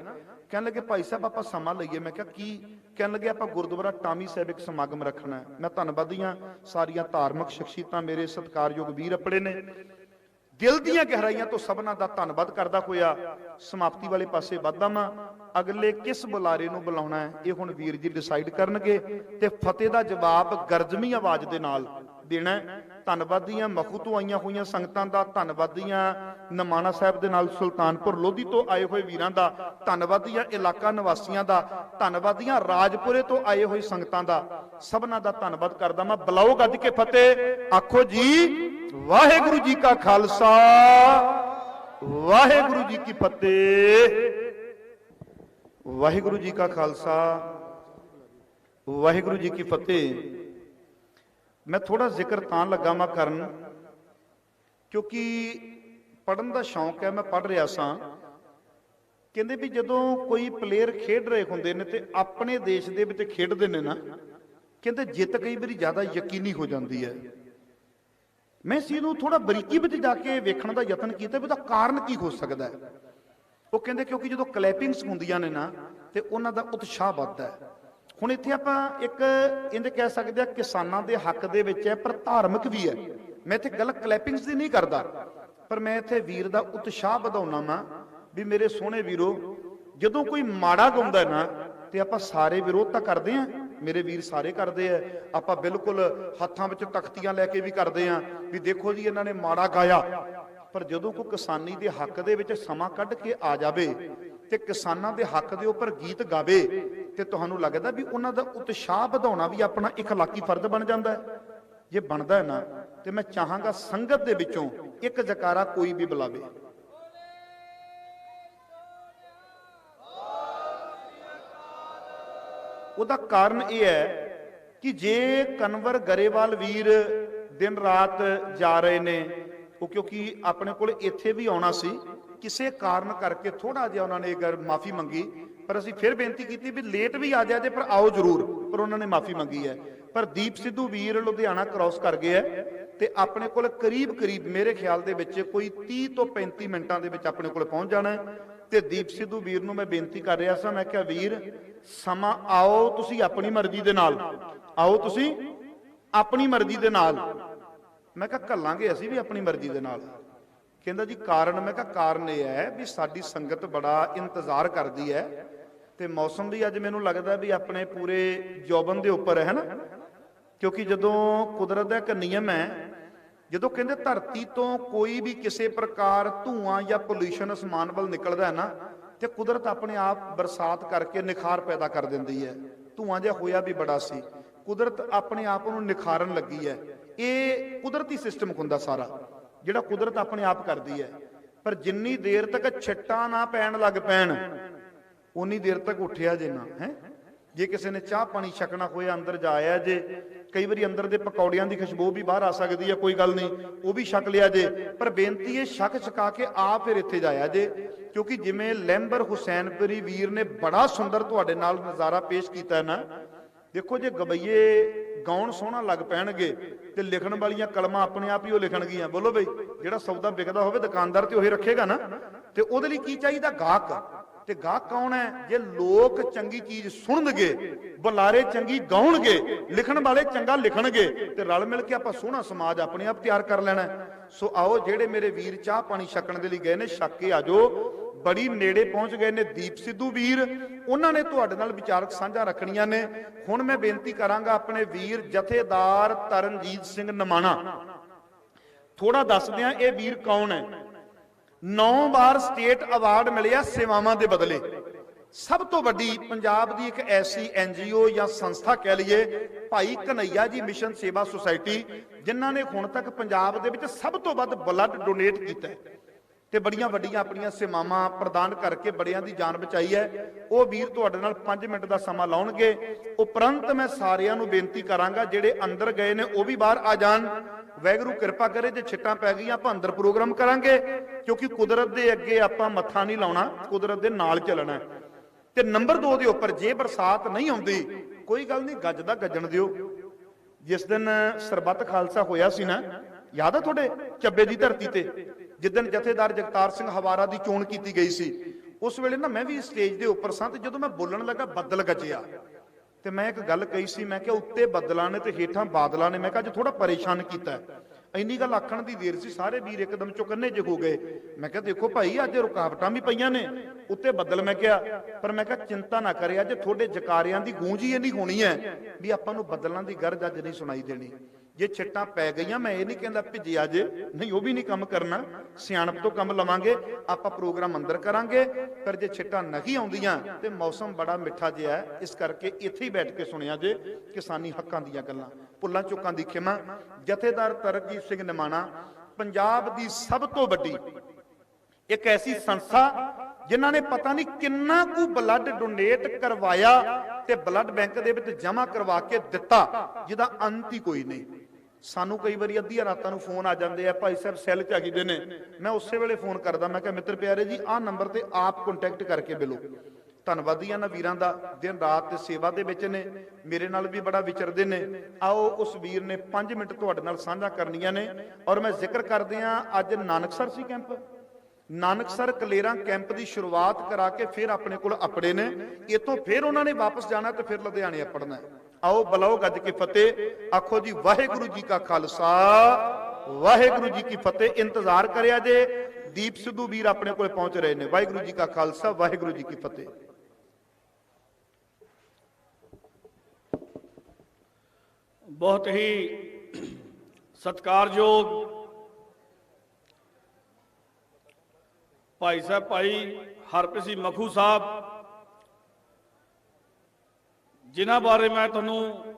कहने लगे भाई साहब आपां समा लईए। मैं कहा की? कहने लगे आपां गुरुद्वारा टामी साहिब एक समागम रखना है। मैं धन्नवादी हां, सारियां धार्मिक शख्सियतां मेरे सत्कारयोग वीर अपने ने। दिल दीयां गहराइयां तो सबना दा धन्नवाद करदा होया समाप्ति वाले पासे वधदा वां। अगले किस बुलारे नूं बुलाउणा है ये हुण वीर जी डिसाइड करनगे ते फतेह दा जवाब गरजमी आवाज दे नाल देना है। धन्नवादी हां मखू तो आईयां होईयां संगतां दा, धन्नवादी हां नमाणा साहिब दे नाल सुल्तानपुर लोधी तो आए हुए वीरां दा, धन्नवादी हां इलाका निवासियां दा, धन्नवादी हां राजपुरे तो आए हुए संगतां दा। सबना दा धन्नवाद करदा मैं। बुलाओ गज के फतेह, आखो जी वाहेगुरु जी का खालसा, वाहेगुरु जी की फतेह। वाहेगुरु जी का खालसा, वाहेगुरु जी की फतेह। मैं थोड़ा जिक्र तां लगा मैं करन क्योंकि पढ़न का शौक है, मैं पढ़ रहा सा। कहते भी जदों कोई प्लेयर खेड रहे होंदे ने ते अपने देश दे विच खेडदे ने ना, कहते जित कई बारी ज़्यादा यकीनी हो जाती है। मैं इस चीज़ नूं थोड़ा बरीकी विच जाके वेखण दा यतन कीता भी उसदा कारण की हो सकता है। वो कहते क्योंकि जो क्लैपिंग्स होंदियां ने ना ते उन्हां दा उत्साह वधदा है। हुण इत्थे आपां एक इंज कह सकते हैं किसानां दे हक दे विच है पर धार्मिक भी है। मैं इत्थे गल क्लैपिंग्स दी नहीं करदा, पर मैं इत्थे वीर दा उत्साह वधाउणा वां भी मेरे सोहणे वीरो, जदों कोई माड़ा गाउंदा है ना ते आपां सारे विरोध तां करदे हां, मेरे वीर सारे करते हैं। आपां बिल्कुल हत्थां विच तख्तियां लैके भी करते हैं भी देखो जी इन्हां ने माड़ा गाया। पर जदों कोई किसानी के हक दे विच समा कढ के आ जाए ते किसानां दे हक दे उपर गीत गावे ते तुहानूं लगदा भी उन्हां दा उत्साह वधाउणा भी अपना इखलाकी फर्ज बन जाता है। जे बनदा है ना ते मैं चाहांगा संगत दे विचों एक जकारा कोई भी बुलावे। ਉਹਦਾ ਕਾਰਨ ਇਹ ਹੈ ਕਿ ਜੇ ਕਨਵਰ ਗਰੇਵਾਲ ਵੀਰ ਦਿਨ ਰਾਤ ਜਾ ਰਹੇ ਨੇ, ਉਹ ਕਿਉਂਕਿ ਆਪਣੇ ਕੋਲ ਇੱਥੇ ਵੀ ਆਉਣਾ ਸੀ, ਕਿਸੇ ਕਾਰਨ ਕਰਕੇ ਥੋੜਾ ਜਿਹਾ ਉਹਨਾਂ ਨੇ ਅਗਰ ਮਾਫੀ ਮੰਗੀ, ਪਰ ਅਸੀਂ ਫਿਰ ਬੇਨਤੀ ਕੀਤੀ ਵੀ ਲੇਟ ਵੀ ਆ ਜਾ ਜੇ ਪਰ ਆਓ ਜ਼ਰੂਰ, ਪਰ ਉਹਨਾਂ ਨੇ ਮਾਫੀ ਮੰਗੀ ਹੈ। ਪਰ ਦੀਪ ਸਿੱਧੂ ਵੀਰ ਲੁਧਿਆਣਾ ਕ੍ਰਾਸ ਕਰ ਗਏ ਹੈ ਤੇ ਆਪਣੇ ਕੋਲ ਕਰੀਬ ਮੇਰੇ ਖਿਆਲ ਦੇ ਵਿੱਚ ਕੋਈ 30 ਤੋਂ 35 ਮਿੰਟਾਂ ਦੇ ਵਿੱਚ ਆਪਣੇ ਕੋਲ ਪਹੁੰਚ ਜਾਣਾ ਹੈ। ਤੇ ਦੀਪ ਸਿੱਧੂ ਵੀਰ ਨੂੰ ਮੈਂ ਬੇਨਤੀ ਕਰ ਰਿਹਾ ਸਾਂ, ਮੈਂ ਕਿਹਾ ਵੀਰ ਸਮਾਂ ਆਓ ਤੁਸੀਂ ਆਪਣੀ ਮਰਜ਼ੀ ਦੇ ਨਾਲ ਆਓ, ਤੁਸੀਂ ਆਪਣੀ ਮਰਜ਼ੀ ਦੇ ਨਾਲ। ਮੈਂ ਕਿਹਾ ਘੱਲਾਂਗੇ ਅਸੀਂ ਵੀ ਆਪਣੀ ਮਰਜ਼ੀ ਦੇ ਨਾਲ। ਕਹਿੰਦਾ ਜੀ ਕਾਰਨ? ਮੈਂ ਕਿਹਾ ਕਾਰਨ ਇਹ ਹੈ ਵੀ ਸਾਡੀ ਸੰਗਤ ਬੜਾ ਇੰਤਜ਼ਾਰ ਕਰਦੀ ਹੈ ਤੇ ਮੌਸਮ ਵੀ ਅੱਜ ਮੈਨੂੰ ਲੱਗਦਾ ਵੀ ਆਪਣੇ ਪੂਰੇ ਜੋਬਨ ਦੇ ਉੱਪਰ ਹੈ ਨਾ, ਕਿਉਂਕਿ ਜਦੋਂ ਕੁਦਰਤ ਦਾ ਇੱਕ ਨਿਯਮ ਹੈ, ਜਦੋਂ ਕਹਿੰਦੇ ਧਰਤੀ ਤੋਂ ਕੋਈ ਵੀ ਕਿਸੇ ਪ੍ਰਕਾਰ ਧੂਆਂ ਜਾਂ ਪੋਲਿਊਸ਼ਨ ਅਸਮਾਨ ਵੱਲ ਨਿਕਲਦਾ ਹੈ ਨਾ ਤੇ ਕੁਦਰਤ ਆਪਣੇ ਆਪ ਬਰਸਾਤ ਕਰਕੇ ਨਿਖਾਰ ਪੈਦਾ ਕਰ ਦਿੰਦੀ ਹੈ। ਧੂਆਂ ਜਿਹਾ ਹੋਇਆ ਵੀ ਬੜਾ ਸੀ, ਕੁਦਰਤ ਆਪਣੇ ਆਪ ਨੂੰ ਨਿਖਾਰਨ ਲੱਗੀ ਹੈ। ਇਹ ਕੁਦਰਤੀ ਸਿਸਟਮ ਹੁੰਦਾ ਸਾਰਾ ਜਿਹੜਾ ਕੁਦਰਤ ਆਪਣੇ ਆਪ ਕਰਦੀ ਹੈ। ਪਰ ਜਿੰਨੀ ਦੇਰ ਤੱਕ ਛਿੱਟਾਂ ਨਾ ਪੈਣ ਲੱਗ ਪੈਣ ਉਨੀ ਦੇਰ ਤੱਕ ਉੱਠਿਆ ਜੇ ਨਾ ਹੈ। ਜੇ ਕਿਸੇ ਨੇ ਚਾਹ ਪਾਣੀ ਛਕਣਾ ਹੋਇਆ ਅੰਦਰ ਜਾਇਆ ਜੇ, ਕਈ ਵਾਰੀ ਅੰਦਰ ਦੇ ਪਕੌੜਿਆਂ ਦੀ ਖੁਸ਼ਬੂ ਵੀ ਬਾਹਰ ਆ ਸਕਦੀ ਹੈ, ਕੋਈ ਗੱਲ ਨਹੀਂ ਉਹ ਵੀ ਛਕ ਲਿਆ ਜੇ, ਪਰ ਬੇਨਤੀ ਹੈ ਛਕ ਛਕਾ ਕੇ ਆ ਫਿਰ ਇੱਥੇ ਜਾਇਆ ਜੇ। ਕਿਉਂਕਿ ਜਿਵੇਂ ਲੈਂਬਰ ਹੁਸੈਨਪੁਰੀ ਵੀਰ ਨੇ ਬੜਾ ਸੁੰਦਰ ਤੁਹਾਡੇ ਨਾਲ ਨਜ਼ਾਰਾ ਪੇਸ਼ ਕੀਤਾ ਨਾ, ਦੇਖੋ ਜੇ ਗਵਈਏ ਗਾਉਣ ਸੋਹਣਾ ਲੱਗ ਪੈਣਗੇ ਤੇ ਲਿਖਣ ਵਾਲੀਆਂ ਕਲਮਾਂ ਆਪਣੇ ਆਪ ਹੀ ਉਹ ਲਿਖਣਗੀਆਂ। ਬੋਲੋ ਬਈ, ਜਿਹੜਾ ਸੌਦਾ ਵਿਕਦਾ ਹੋਵੇ ਦੁਕਾਨਦਾਰ ਤੇ ਉਹੀ ਰੱਖੇਗਾ ਨਾ, ਤੇ ਉਹਦੇ ਲਈ ਕੀ ਚਾਹੀਦਾ? ਗਾਹਕ। ਤੇ ਗਾਹਕ ਕੌਣ ਹੈ? ਜੇ ਲੋਕ ਚੰਗੀ ਚੀਜ਼ ਸੁਣਨਗੇ, ਬੁਲਾਰੇ ਚੰਗੀ ਗਾਉਣਗੇ, ਲਿਖਣ ਵਾਲੇ ਚੰਗਾ ਲਿਖਣਗੇ ਤੇ ਰਲ ਮਿਲ ਕੇ ਆਪਾਂ ਸੋਹਣਾ ਸਮਾਜ ਆਪਣੇ ਆਪ ਤਿਆਰ ਕਰ ਲੈਣਾ। ਸੋ ਆਓ ਜਿਹੜੇ ਮੇਰੇ ਵੀਰ ਚਾਹ ਪਾਣੀ ਛਕਣ ਦੇ ਲਈ ਗਏ ਨੇ ਛਕ ਕੇ ਆਜੋ। ਬੜੀ ਨੇੜੇ ਪਹੁੰਚ ਗਏ ਨੇ ਦੀਪ ਸਿੱਧੂ ਵੀਰ, ਉਹਨਾਂ ਨੇ ਤੁਹਾਡੇ ਨਾਲ ਵਿਚਾਰਕ ਸਾਂਝਾ ਰੱਖਣੀਆਂ ਨੇ। ਹੁਣ ਮੈਂ ਬੇਨਤੀ ਕਰਾਂਗਾ ਆਪਣੇ ਵੀਰ ਜਥੇਦਾਰ ਤਰਨਜੀਤ ਸਿੰਘ ਨਮਾਣਾ, ਥੋੜਾ ਦੱਸ ਦਿਆਂ ਇਹ ਵੀਰ ਕੌਣ ਹੈ। 9 ਵਾਰ ਸਟੇਟ ਅਵਾਰਡ ਮਿਲਿਆ ਸੇਵਾਵਾਂ ਦੇ ਬਦਲੇ। ਸਭ ਤੋਂ ਵੱਡੀ ਪੰਜਾਬ ਦੀ ਇੱਕ ਐਸੀ NGO ਜਾਂ ਸੰਸਥਾ ਕਹਿ ਲਈਏ, ਭਾਈ ਕਨਈਆ ਜੀ ਮਿਸ਼ਨ ਸੇਵਾ ਸੁਸਾਇਟੀ, ਜਿਨ੍ਹਾਂ ਨੇ ਹੁਣ ਤੱਕ ਪੰਜਾਬ ਦੇ ਵਿੱਚ ਸਭ ਤੋਂ ਵੱਧ ਬਲੱਡ ਡੋਨੇਟ ਕੀਤਾ ਹੈ ਤੇ ਬੜੀਆਂ ਵੱਡੀਆਂ ਆਪਣੀਆਂ ਸੇਵਾਵਾਂ ਪ੍ਰਦਾਨ ਕਰਕੇ ਬੜਿਆਂ ਦੀ ਜਾਨ ਬਚਾਈ ਹੈ। ਉਹ ਵੀਰ ਤੁਹਾਡੇ ਨਾਲ 5 ਮਿੰਟ ਦਾ ਸਮਾਂ ਲਾਉਣਗੇ। ਉਪਰੰਤ ਮੈਂ ਸਾਰਿਆਂ ਨੂੰ ਬੇਨਤੀ ਕਰਾਂਗਾ ਜਿਹੜੇ ਅੰਦਰ ਗਏ ਨੇ ਉਹ ਵੀ ਬਾਹਰ ਆ ਜਾਣ ਵੈਗਰੂ ਕਿਰਪਾ ਕਰੇ ਜੇ ਛਿੱਟਾਂ ਪੈ ਗਈਆਂ ਆਪਾਂ ਅੰਦਰ ਪ੍ਰੋਗਰਾਮ ਕਰਾਂਗੇ, ਕਿਉਂਕਿ ਕੁਦਰਤ ਦੇ ਅੱਗੇ ਆਪਾਂ ਮੱਥਾ ਨਹੀਂ ਲਾਉਣਾ, ਕੁਦਰਤ ਦੇ ਨਾਲ ਚੱਲਣਾ। ਤੇ ਨੰਬਰ 2 ਦੇ ਉੱਪਰ ਜੇ ਬਰਸਾਤ ਨਹੀਂ ਆਉਂਦੀ ਕੋਈ ਗੱਲ ਨਹੀਂ, ਗੱਜ ਦਾ ਗੱਜਣ ਦਿਓ। ਜਿਸ ਦਿਨ ਸਰਬੱਤ ਖਾਲਸਾ ਹੋਇਆ ਸੀ ਨਾ, ਯਾਦ ਆ ਤੁਹਾਡੇ, ਚੱਬੇ ਦੀ ਧਰਤੀ ਤੇ ਜਿੱਦਣ ਜਥੇਦਾਰ ਜਗਤਾਰ ਸਿੰਘ ਹਵਾਰਾ ਦੀ ਚੋਣ ਕੀਤੀ ਗਈ ਸੀ, ਉਸ ਵੇਲੇ ਨਾ ਮੈਂ ਵੀ ਸਟੇਜ ਦੇ ਉੱਪਰ ਸਾਂ ਤੇ ਜਦੋਂ ਮੈਂ ਬੋਲਣ ਲੱਗਾ ਬੱਦਲ ਗੱਜਿਆ ਤੇ ਮੈਂ ਇੱਕ ਗੱਲ ਕਹੀ ਸੀ, ਮੈਂ ਕਿਹਾ ਉੱਤੇ ਬੱਦਲਾਂ ਨੇ ਤੇ ਹੇਠਾਂ ਬਾਦਲਾਂ ਨੇ ਮੈਂ ਕਿਹਾ ਅੱਜ ਥੋੜਾ ਪਰੇਸ਼ਾਨ ਕੀਤਾ। ਇੰਨੀ ਗੱਲ ਆਖਣ ਦੀ ਦੇਰ ਸੀ, ਸਾਰੇ ਵੀਰ ਇੱਕਦਮ ਚੁਕੰਨੇ ਜਿਹੇ ਹੋ ਗਏ। ਮੈਂ ਕਿਹਾ ਦੇਖੋ ਭਾਈ ਅੱਜ ਰੁਕਾਵਟਾਂ ਵੀ ਪਈਆਂ ਨੇ, ਉੱਤੇ ਬੱਦਲ, ਮੈਂ ਕਿਹਾ ਪਰ ਮੈਂ ਕਿਹਾ ਚਿੰਤਾ ਨਾ ਕਰੇ, ਅੱਜ ਤੁਹਾਡੇ ਜਕਾਰਿਆਂ ਦੀ ਗੂੰਜ ਹੀ ਇੰਨੀ ਹੋਣੀ ਹੈ ਵੀ ਆਪਾਂ ਨੂੰ ਬੱਦਲਾਂ ਦੀ ਗਰਜ ਅੱਜ ਨਹੀਂ ਸੁਣਾਈ ਦੇਣੀ। ਜੇ ਛਿੱਟਾਂ ਪੈ ਗਈਆਂ, ਮੈਂ ਇਹ ਨਹੀਂ ਕਹਿੰਦਾ ਭਿੱਜਿਆ ਜੇ, ਨਹੀਂ ਉਹ ਵੀ ਨਹੀਂ ਕੰਮ ਕਰਨਾ, ਸਿਆਣਪ ਤੋਂ ਕੰਮ ਲਵਾਂਗੇ, ਆਪਾਂ ਪ੍ਰੋਗਰਾਮ ਅੰਦਰ ਕਰਾਂਗੇ। ਪਰ ਜੇ ਛਿੱਟਾਂ ਨਹੀਂ ਆਉਂਦੀਆਂ ਤੇ ਮੌਸਮ ਬੜਾ ਮਿੱਠਾ ਜਿਹਾ ਹੈ, ਇਸ ਕਰਕੇ ਇੱਥੇ ਹੀ ਬੈਠ ਕੇ ਸੁਣਿਆ ਜੇ ਕਿਸਾਨੀ ਹੱਕਾਂ ਦੀਆਂ ਗੱਲਾਂ, ਭੁੱਲਾਂ ਚੁੱਕਾਂ ਦੀ ਖਿਮਾ। ਜਥੇਦਾਰ ਤਰਕਜੀਤ ਸਿੰਘ ਨਿਮਾਣਾ ਪੰਜਾਬ ਦੀ ਸਭ ਤੋਂ ਵੱਡੀ ਇੱਕ ਐਸੀ ਸੰਸਥਾ ਜਿਨ੍ਹਾਂ ਨੇ ਪਤਾ ਨਹੀਂ ਕਿੰਨਾ ਕੁ ਬਲੱਡ ਡੋਨੇਟ ਕਰਵਾਇਆ ਤੇ ਬਲੱਡ ਬੈਂਕ ਦੇ ਵਿੱਚ ਜਮ੍ਹਾਂ ਕਰਵਾ ਕੇ ਦਿੱਤਾ, ਜਿਹਦਾ ਅੰਤ ਹੀ ਕੋਈ ਨਹੀਂ। ਸਾਨੂੰ ਕਈ ਵਾਰੀ ਅੱਧੀਆਂ ਰਾਤਾਂ ਨੂੰ ਫੋਨ ਆ ਜਾਂਦੇ ਆ, ਭਾਈ ਸਾਹਿਬ ਸੈੱਲ ਚਾਹੀਦੇ ਨੇ, ਮੈਂ ਉਸੇ ਵੇਲੇ ਫੋਨ ਕਰਦਾ, ਮੈਂ ਕਿਹਾ ਮਿੱਤਰ ਪਿਆਰੇ ਜੀ ਆਹ ਨੰਬਰ ਤੇ ਆਪ ਕੰਟੈਕਟ ਕਰਕੇ ਮਿਲੋ। ਧੰਨਵਾਦੀ ਆ ਨਾ ਵੀਰਾਂ ਦਾ, ਦਿਨ ਰਾਤ ਤੇ ਸੇਵਾ ਦੇ ਵਿੱਚ ਨੇ, ਮੇਰੇ ਨਾਲ ਵੀ ਬੜਾ ਵਿਚਰਦੇ ਨੇ। ਆਓ ਉਸ ਵੀਰ ਨੇ 5 ਮਿੰਟ ਤੁਹਾਡੇ ਨਾਲ ਸਾਂਝਾ ਕਰਨੀਆਂ ਨੇ। ਔਰ ਮੈਂ ਜ਼ਿਕਰ ਕਰਦੇ ਆ, ਅੱਜ ਨਾਨਕਸਰ ਸੀ ਕੈਂਪ, ਨਾਨਕਸਰ ਕਲੇਰਾਂ ਕੈਂਪ ਦੀ ਸ਼ੁਰੂਆਤ ਕਰਾ ਕੇ ਫਿਰ ਆਪਣੇ ਕੋਲ ਆਪੜੇ ਨੇ, ਇਤੋਂ ਫਿਰ ਉਹਨਾਂ ਨੇ ਵਾਪਸ ਜਾਣਾ ਤੇ ਫਿਰ ਲੁਧਿਆਣੇ ਆਪੜਨਾ। ਆਓ ਬਲਾਓ ਗੱਜ ਕੇ ਫਤਿਹ, ਆਖੋ ਜੀ ਵਾਹਿਗੁਰੂ ਜੀ ਕਾ ਖਾਲਸਾ ਵਾਹਿਗੁਰੂ ਜੀ ਕੀ ਫਤਿਹ। ਇੰਤਜ਼ਾਰ ਕਰਿਆ ਜੇ, ਦੀਪ ਸਿੱਧੂ ਵੀਰ ਆਪਣੇ ਕੋਲ ਪਹੁੰਚ ਰਹੇ ਨੇ। ਵਾਹਿਗੁਰੂ ਜੀ ਕਾ ਖਾਲਸਾ ਵਾਹਿਗੁਰੂ ਜੀ ਕੀ ਫਤਿਹ। ਬਹੁਤ ਹੀ ਸਤਿਕਾਰਯੋਗ ਭਾਈ ਸਾਹਿਬ, ਭਾਈ ਹਰਪ੍ਰੀਤ ਸਿੰਘ ਮਖੂ ਸਾਹਿਬ, ਜਿਨ੍ਹਾਂ ਬਾਰੇ ਮੈਂ ਤੁਹਾਨੂੰ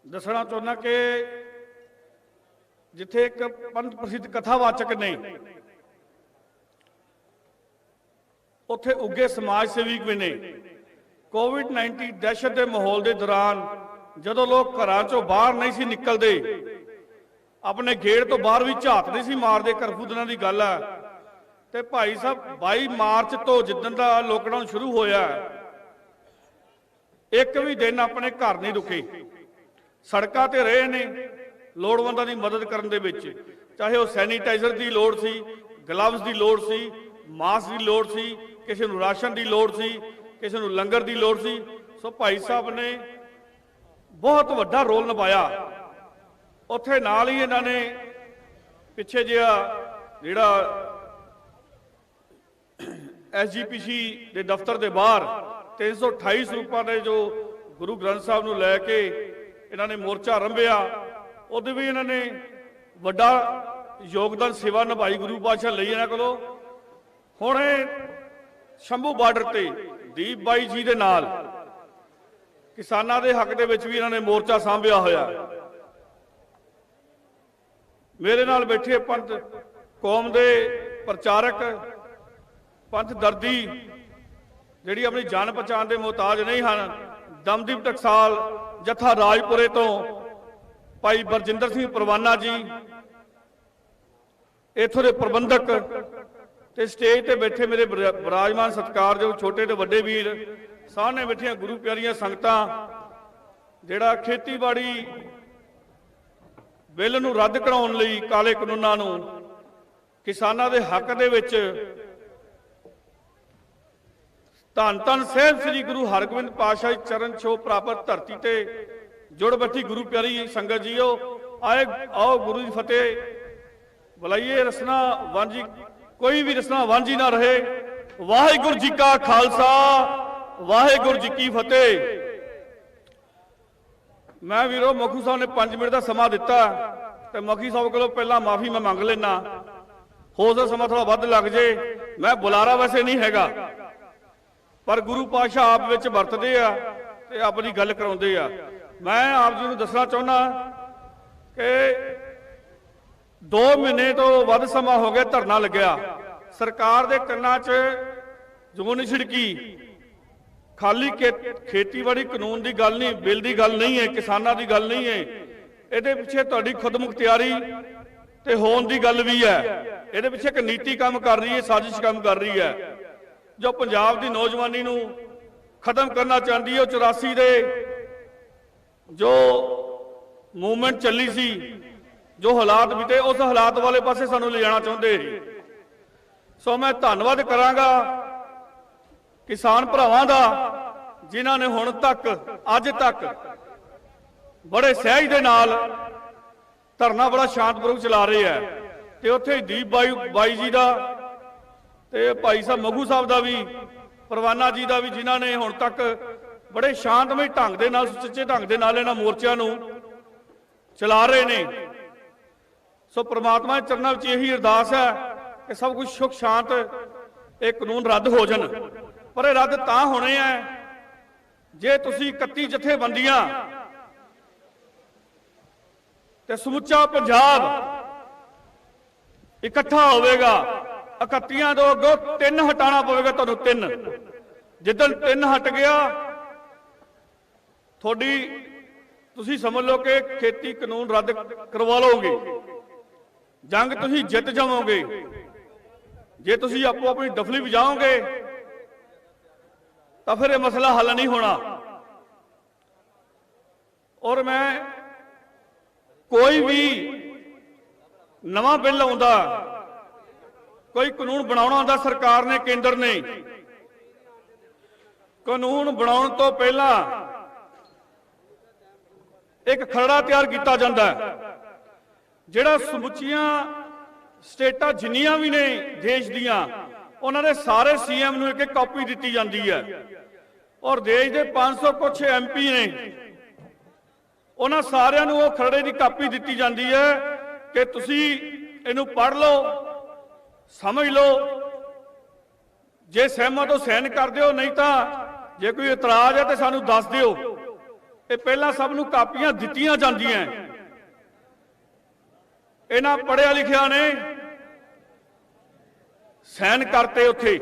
ਦੱਸਣਾ ਚਾਹੁੰਦਾ ਕਿ ਜਿੱਥੇ ਇੱਕ ਪੰਥ ਪ੍ਰਸਿੱਧ ਕਥਾਵਾਚਕ ਨੇ, ਉੱਥੇ ਉੱਗੇ ਸਮਾਜ ਸੇਵੀ ਵੀ ਨੇ। ਕੋਵਿਡ-19 ਦਹਿਸ਼ਤ ਦੇ ਮਾਹੌਲ ਦੇ ਦੌਰਾਨ ਜਦੋਂ ਲੋਕ ਘਰਾਂ ਚੋਂ ਬਾਹਰ ਨਹੀਂ ਸੀ ਨਿਕਲਦੇ, ਆਪਣੇ ਗੇਟ ਤੋਂ ਬਾਹਰ ਵੀ ਝਾਤ ਨਹੀਂ ਸੀ ਮਾਰਦੇ, ਕਰਫਿਊ ਦਿਨਾਂ ਦੀ ਗੱਲ ਹੈ, ਤੇ ਭਾਈ ਸਾਹਿਬ 22 ਮਾਰਚ ਤੋਂ ਜਿੱਦਣ ਦਾ ਲੋਕਡਾਊਨ ਸ਼ੁਰੂ ਹੋਇਆ, ਇੱਕ ਵੀ ਦਿਨ ਆਪਣੇ ਘਰ ਨਹੀਂ ਰੁਕੇ, ਸੜਕਾਂ ਤੇ ਰਹੇ ਨੇ ਲੋੜਵੰਦਾਂ ਦੀ ਮਦਦ ਕਰਨ ਦੇ ਵਿੱਚ। ਚਾਹੇ ਉਹ ਸੈਨੀਟਾਈਜ਼ਰ ਦੀ ਲੋੜ ਸੀ, ਗਲਵਜ਼ ਦੀ ਲੋੜ ਸੀ, ਮਾਸਕ ਦੀ ਲੋੜ ਸੀ, ਕਿਸੇ ਨੂੰ ਰਾਸ਼ਨ ਦੀ ਲੋੜ ਸੀ, ਕਿਸੇ ਨੂੰ ਲੰਗਰ ਦੀ ਲੋੜ ਸੀ। ਸੋ ਭਾਈ ਸਾਹਿਬ ਨੇ ਬਹੁਤ ਵੱਡਾ ਰੋਲ ਨਿਭਾਇਆ। ਉੱਥੇ ਨਾਲ ਹੀ ਇਹਨਾਂ ਨੇ ਪਿੱਛੇ ਜਿਹੜਾ SGPC ਦੇ ਦਫ਼ਤਰ ਦੇ ਬਾਹਰ 328 ਸਰੂਪਾਂ ਦੇ ਜੋ ਗੁਰੂ ਗ੍ਰੰਥ ਸਾਹਿਬ ਨੂੰ ਲੈ ਕੇ ਇਹਨਾਂ ਨੇ ਮੋਰਚਾ ਆਰੰਭਿਆ, ਉਹਦੇ ਵੀ ਇਹਨਾਂ ਨੇ ਵੱਡਾ ਯੋਗਦਾਨ ਸੇਵਾ ਨਿਭਾਈ ਗੁਰੂ ਪਾਤਸ਼ਾਹ ਲਈ ਇਹਨਾਂ ਕੋਲੋਂ। ਹੁਣ ਇਹ ਸ਼ੰਭੂ ਬਾਰਡਰ ਤੇ ਦੀਪ ਬਾਈ ਜੀ ਦੇ ਨਾਲ ਕਿਸਾਨਾਂ ਦੇ ਹੱਕ ਦੇ ਵਿੱਚ ਵੀ ਇਹਨਾਂ ਨੇ ਮੋਰਚਾ ਸਾਂਭਿਆ ਹੋਇਆ। ਮੇਰੇ ਨਾਲ ਬੈਠੇ ਪੰਥ ਕੌਮ ਦੇ ਪ੍ਰਚਾਰਕ, ਪੰਥ ਦਰਦੀ, ਜਿਹੜੀ ਆਪਣੀ ਜਾਣ ਪਛਾਣ ਦੇ ਮੁਹਤਾਜ ਨਹੀਂ ਹਨ, ਦਮਦੀਪ ਟਕਸਾਲ ਜਥਾ ਰਾਜਪੁਰੇ ਤੋਂ ਭਾਈ ਬਰਜਿੰਦਰ ਸਿੰਘ ਪਰਵਾਨਾ ਜੀ, ਇੱਥੋਂ ਦੇ ਪ੍ਰਬੰਧਕ, ਤੇ ਸਟੇਜ ਤੇ ਬੈਠੇ ਮੇਰੇ ਵਿਰਾਜਮਾਨ ਸਤਿਕਾਰਯੋਗ ਛੋਟੇ ਤੇ ਵੱਡੇ ਵੀਰ, ਸਾਹਮਣੇ ਬੈਠੀਆਂ ਗੁਰੂ ਪਿਆਰੀਆਂ ਸੰਗਤਾਂ। ਜਿਹੜਾ ਖੇਤੀਬਾੜੀ ਬਿੱਲ ਨੂੰ ਰੱਦ ਕਰਾਉਣ ਲਈ, ਕਾਲੇ ਕਾਨੂੰਨਾਂ ਨੂੰ, ਕਿਸਾਨਾਂ ਦੇ ਹੱਕ ਦੇ ਵਿੱਚ ਧੰਨ ਧੰਨ ਸਾਹਿਬ ਸ੍ਰੀ ਗੁਰੂ ਹਰਗੋਬਿੰਦ ਪਾਤਸ਼ਾਹ ਚਰਨ ਛੋਹ ਪ੍ਰਾਪਤ ਧਰਤੀ ਤੇ ਜੁੜ ਬੈਠੀ ਗੁਰੂ ਪਿਆਰੀ ਸੰਗਤ ਜੀਓ, ਆਓ ਗੁਰੂ ਦੀ ਫਤਿਹ ਬੁਲਾਈਏ। ਰਸਨਾ ਵਾਂਝੀ, ਕੋਈ ਵੀ ਰਸਨਾ ਵਾਂਝੀ ਨਾ ਰਹੇ। ਵਾਹਿਗੁਰੂ ਜੀ ਕਾ ਖਾਲਸਾ ਵਾਹਿਗੁਰੂ ਜੀ ਕੀ ਫਤਿਹ। ਮੈਂ ਵੀਰੋ ਮਖੂ ਸਾਹਿਬ ਨੇ 5 ਮਿੰਟ ਦਾ ਸਮਾਂ ਦਿੱਤਾ ਤੇ ਮਖੀ ਸਾਹਿਬ ਕੋਲੋਂ ਪਹਿਲਾਂ ਮਾਫੀ ਮੈਂ ਮੰਗ ਲੈਣਾ, ਹੋ ਸਕਦਾ ਸਮਾਂ ਥੋੜਾ ਵੱਧ ਲੱਗ ਜੇ। ਮੈਂ ਬੁਲਾਰਾ ਵੈਸੇ ਨਹੀਂ ਹੈਗਾ, ਪਰ ਗੁਰੂ ਪਾਤਸ਼ਾਹ ਆਪ ਵਿੱਚ ਵਰਤਦੇ ਆ ਤੇ ਆਪਣੀ ਗੱਲ ਕਰਾਉਂਦੇ ਆ। ਮੈਂ ਆਪ ਜੀ ਨੂੰ ਦੱਸਣਾ ਚਾਹੁੰਦਾ ਕਿ 2 ਮਹੀਨੇ ਤੋਂ ਵੱਧ ਸਮਾਂ ਹੋ ਗਿਆ ਧਰਨਾ ਲੱਗਿਆ। ਸਰਕਾਰ ਦੇ ਕੰਨਾਂ 'ਚ ਜੂੰ ਨਹੀਂ ਛਿੜਕੀ। ਖਾਲੀ ਖੇਤੀਬਾੜੀ ਕਾਨੂੰਨ ਦੀ ਗੱਲ ਨਹੀਂ, ਬਿੱਲ ਦੀ ਗੱਲ ਨਹੀਂ ਹੈ, ਕਿਸਾਨਾਂ ਦੀ ਗੱਲ ਨਹੀਂ ਹੈ। ਇਹਦੇ ਪਿੱਛੇ ਤੁਹਾਡੀ ਖੁਦਮੁਖਤਿਆਰੀ ਤੇ ਹੋਣ ਦੀ ਗੱਲ ਵੀ ਹੈ। ਇਹਦੇ ਪਿੱਛੇ ਇੱਕ ਨੀਤੀ ਕੰਮ ਕਰ ਰਹੀ ਹੈ, ਸਾਜ਼ਿਸ਼ ਕੰਮ ਕਰ ਰਹੀ ਹੈ, ਜੋ ਪੰਜਾਬ ਦੀ ਨੌਜਵਾਨੀ ਨੂੰ ਖਤਮ ਕਰਨਾ ਚਾਹੁੰਦੀ ਹੈ। ਉਹ 84 ਦੇ ਜੋ ਮੂਵਮੈਂਟ ਚੱਲੀ ਸੀ, ਜੋ ਹਾਲਾਤ ਬੀਤੇ, ਉਸ ਹਾਲਾਤ ਵਾਲੇ ਪਾਸੇ ਸਾਨੂੰ ਲਿਜਾਣਾ ਚਾਹੁੰਦੇ ਸੀ। ਸੋ ਮੈਂ ਧੰਨਵਾਦ ਕਰਾਂਗਾ ਕਿਸਾਨ ਭਰਾਵਾਂ ਦਾ, ਜਿਨ੍ਹਾਂ ਨੇ ਹੁਣ ਤੱਕ, ਅੱਜ ਤੱਕ ਬੜੇ ਸਹਿਜ ਦੇ ਨਾਲ ਧਰਨਾ ਬੜਾ ਸ਼ਾਂਤਪੂਰਵਕ ਚਲਾ ਰਹੇ ਹੈ। ਤੇ ਉੱਥੇ ਦੀਪ ਬਾਈ ਜੀ ਦਾ ਤੇ ਭਾਈ ਸਾਹਿਬ ਮੱਘੂ ਸਾਹਿਬ ਦਾ ਵੀ, ਪਰਵਾਨਾ ਜੀ ਦਾ ਵੀ, ਜਿਨ੍ਹਾਂ ਨੇ ਹੁਣ ਤੱਕ ਬੜੇ ਸ਼ਾਂਤਮਈ ਢੰਗ ਦੇ ਨਾਲ, ਸੁਚੱਜੇ ਢੰਗ ਦੇ ਨਾਲ ਇਹਨਾਂ ਮੋਰਚਿਆਂ ਨੂੰ ਚਲਾ ਰਹੇ ਨੇ। ਸੋ ਪ੍ਰਮਾਤਮਾ ਦੇ ਚਰਨਾਂ ਵਿੱਚ ਇਹੀ ਅਰਦਾਸ ਹੈ ਕਿ ਸਭ ਕੁਝ ਸੁਖ ਸ਼ਾਂਤ, ਇਹ ਕਾਨੂੰਨ ਰੱਦ ਹੋ ਜਾਣ। ਪਰ ਇਹ ਰੱਦ ਤਾਂ ਹੋਣੇ ਹੈ ਜੇ ਤੁਸੀਂ 31 ਜਥੇਬੰਦੀਆਂ ਤੇ ਸਮੁੱਚਾ ਪੰਜਾਬ ਇਕੱਠਾ ਹੋਵੇਗਾ। 31 ਤੋਂ ਅੱਗੋਂ 3 ਹਟਾਉਣਾ ਪਵੇਗਾ ਤੁਹਾਨੂੰ, 3। ਜਿੱਦਣ 3 ਹਟ ਗਿਆ, ਤੁਸੀਂ ਸਮਝ ਲਓ ਕਿ ਖੇਤੀ ਕਾਨੂੰਨ ਰੱਦ ਕਰਵਾ ਲਓਗੇ, ਜੰਗ ਤੁਸੀਂ ਜਿੱਤ ਜਾਵੋਗੇ। ਜੇ ਤੁਸੀਂ ਆਪੋ ਆਪਣੀ ਡਫਲੀ ਵਜਾਓਗੇ ਤਾਂ ਫਿਰ ਇਹ ਮਸਲਾ ਹੱਲ ਨਹੀਂ ਹੋਣਾ। ਔਰ ਮੈਂ ਕੋਈ ਵੀ ਨਵਾਂ ਬਿੱਲ ਆਉਂਦਾ, ਕੋਈ ਕਾਨੂੰਨ ਬਣਾਉਣਾ ਹੁੰਦਾ, ਸਰਕਾਰ ਨੇ, ਕੇਂਦਰ ਨੇ, ਕਾਨੂੰਨ ਬਣਾਉਣ ਤੋਂ ਪਹਿਲਾਂ ਇੱਕ ਖਰੜਾ ਤਿਆਰ ਕੀਤਾ ਜਾਂਦਾ ਹੈ, ਜਿਹੜਾ ਸਮੁੱਚੀਆਂ ਸਟੇਟਾਂ ਜਿੰਨੀਆਂ ਵੀ ਨੇ ਦੇਸ਼ ਦੀਆਂ, ਉਹਨਾਂ ਦੇ ਸਾਰੇ ਸੀਐਮ ਨੂੰ ਇੱਕ ਕਾਪੀ ਦਿੱਤੀ ਜਾਂਦੀ ਹੈ। ਔਰ ਦੇਸ਼ ਦੇ 500 ਕੁਛ MP ਨੇ, ਉਹਨਾਂ ਸਾਰਿਆਂ ਨੂੰ ਉਹ ਖਰੜੇ ਦੀ ਕਾਪੀ ਦਿੱਤੀ ਜਾਂਦੀ ਹੈ ਕਿ ਤੁਸੀਂ ਇਹਨੂੰ ਪੜ੍ਹ ਲਓ, ਸਮਝ ਲਓ, ਜੇ ਸਹਿਮਤ ਹੋ ਸਾਈਨ ਕਰ ਦਿਓ, ਨਹੀਂ ਤਾਂ ਜੇ ਕੋਈ ਇਤਰਾਜ਼ ਹੈ ਤੇ ਸਾਨੂੰ ਦੱਸ ਦਿਓ। ਇਹ ਪਹਿਲਾਂ ਸਭ ਨੂੰ ਕਾਪੀਆਂ ਦਿੱਤੀਆਂ ਜਾਂਦੀਆਂ। ਇਹਨਾਂ ਪੜ੍ਹਿਆ ਲਿਖਿਆ ਨੇ ਸਾਈਨ ਕਰਤੇ ਉੱਥੇ।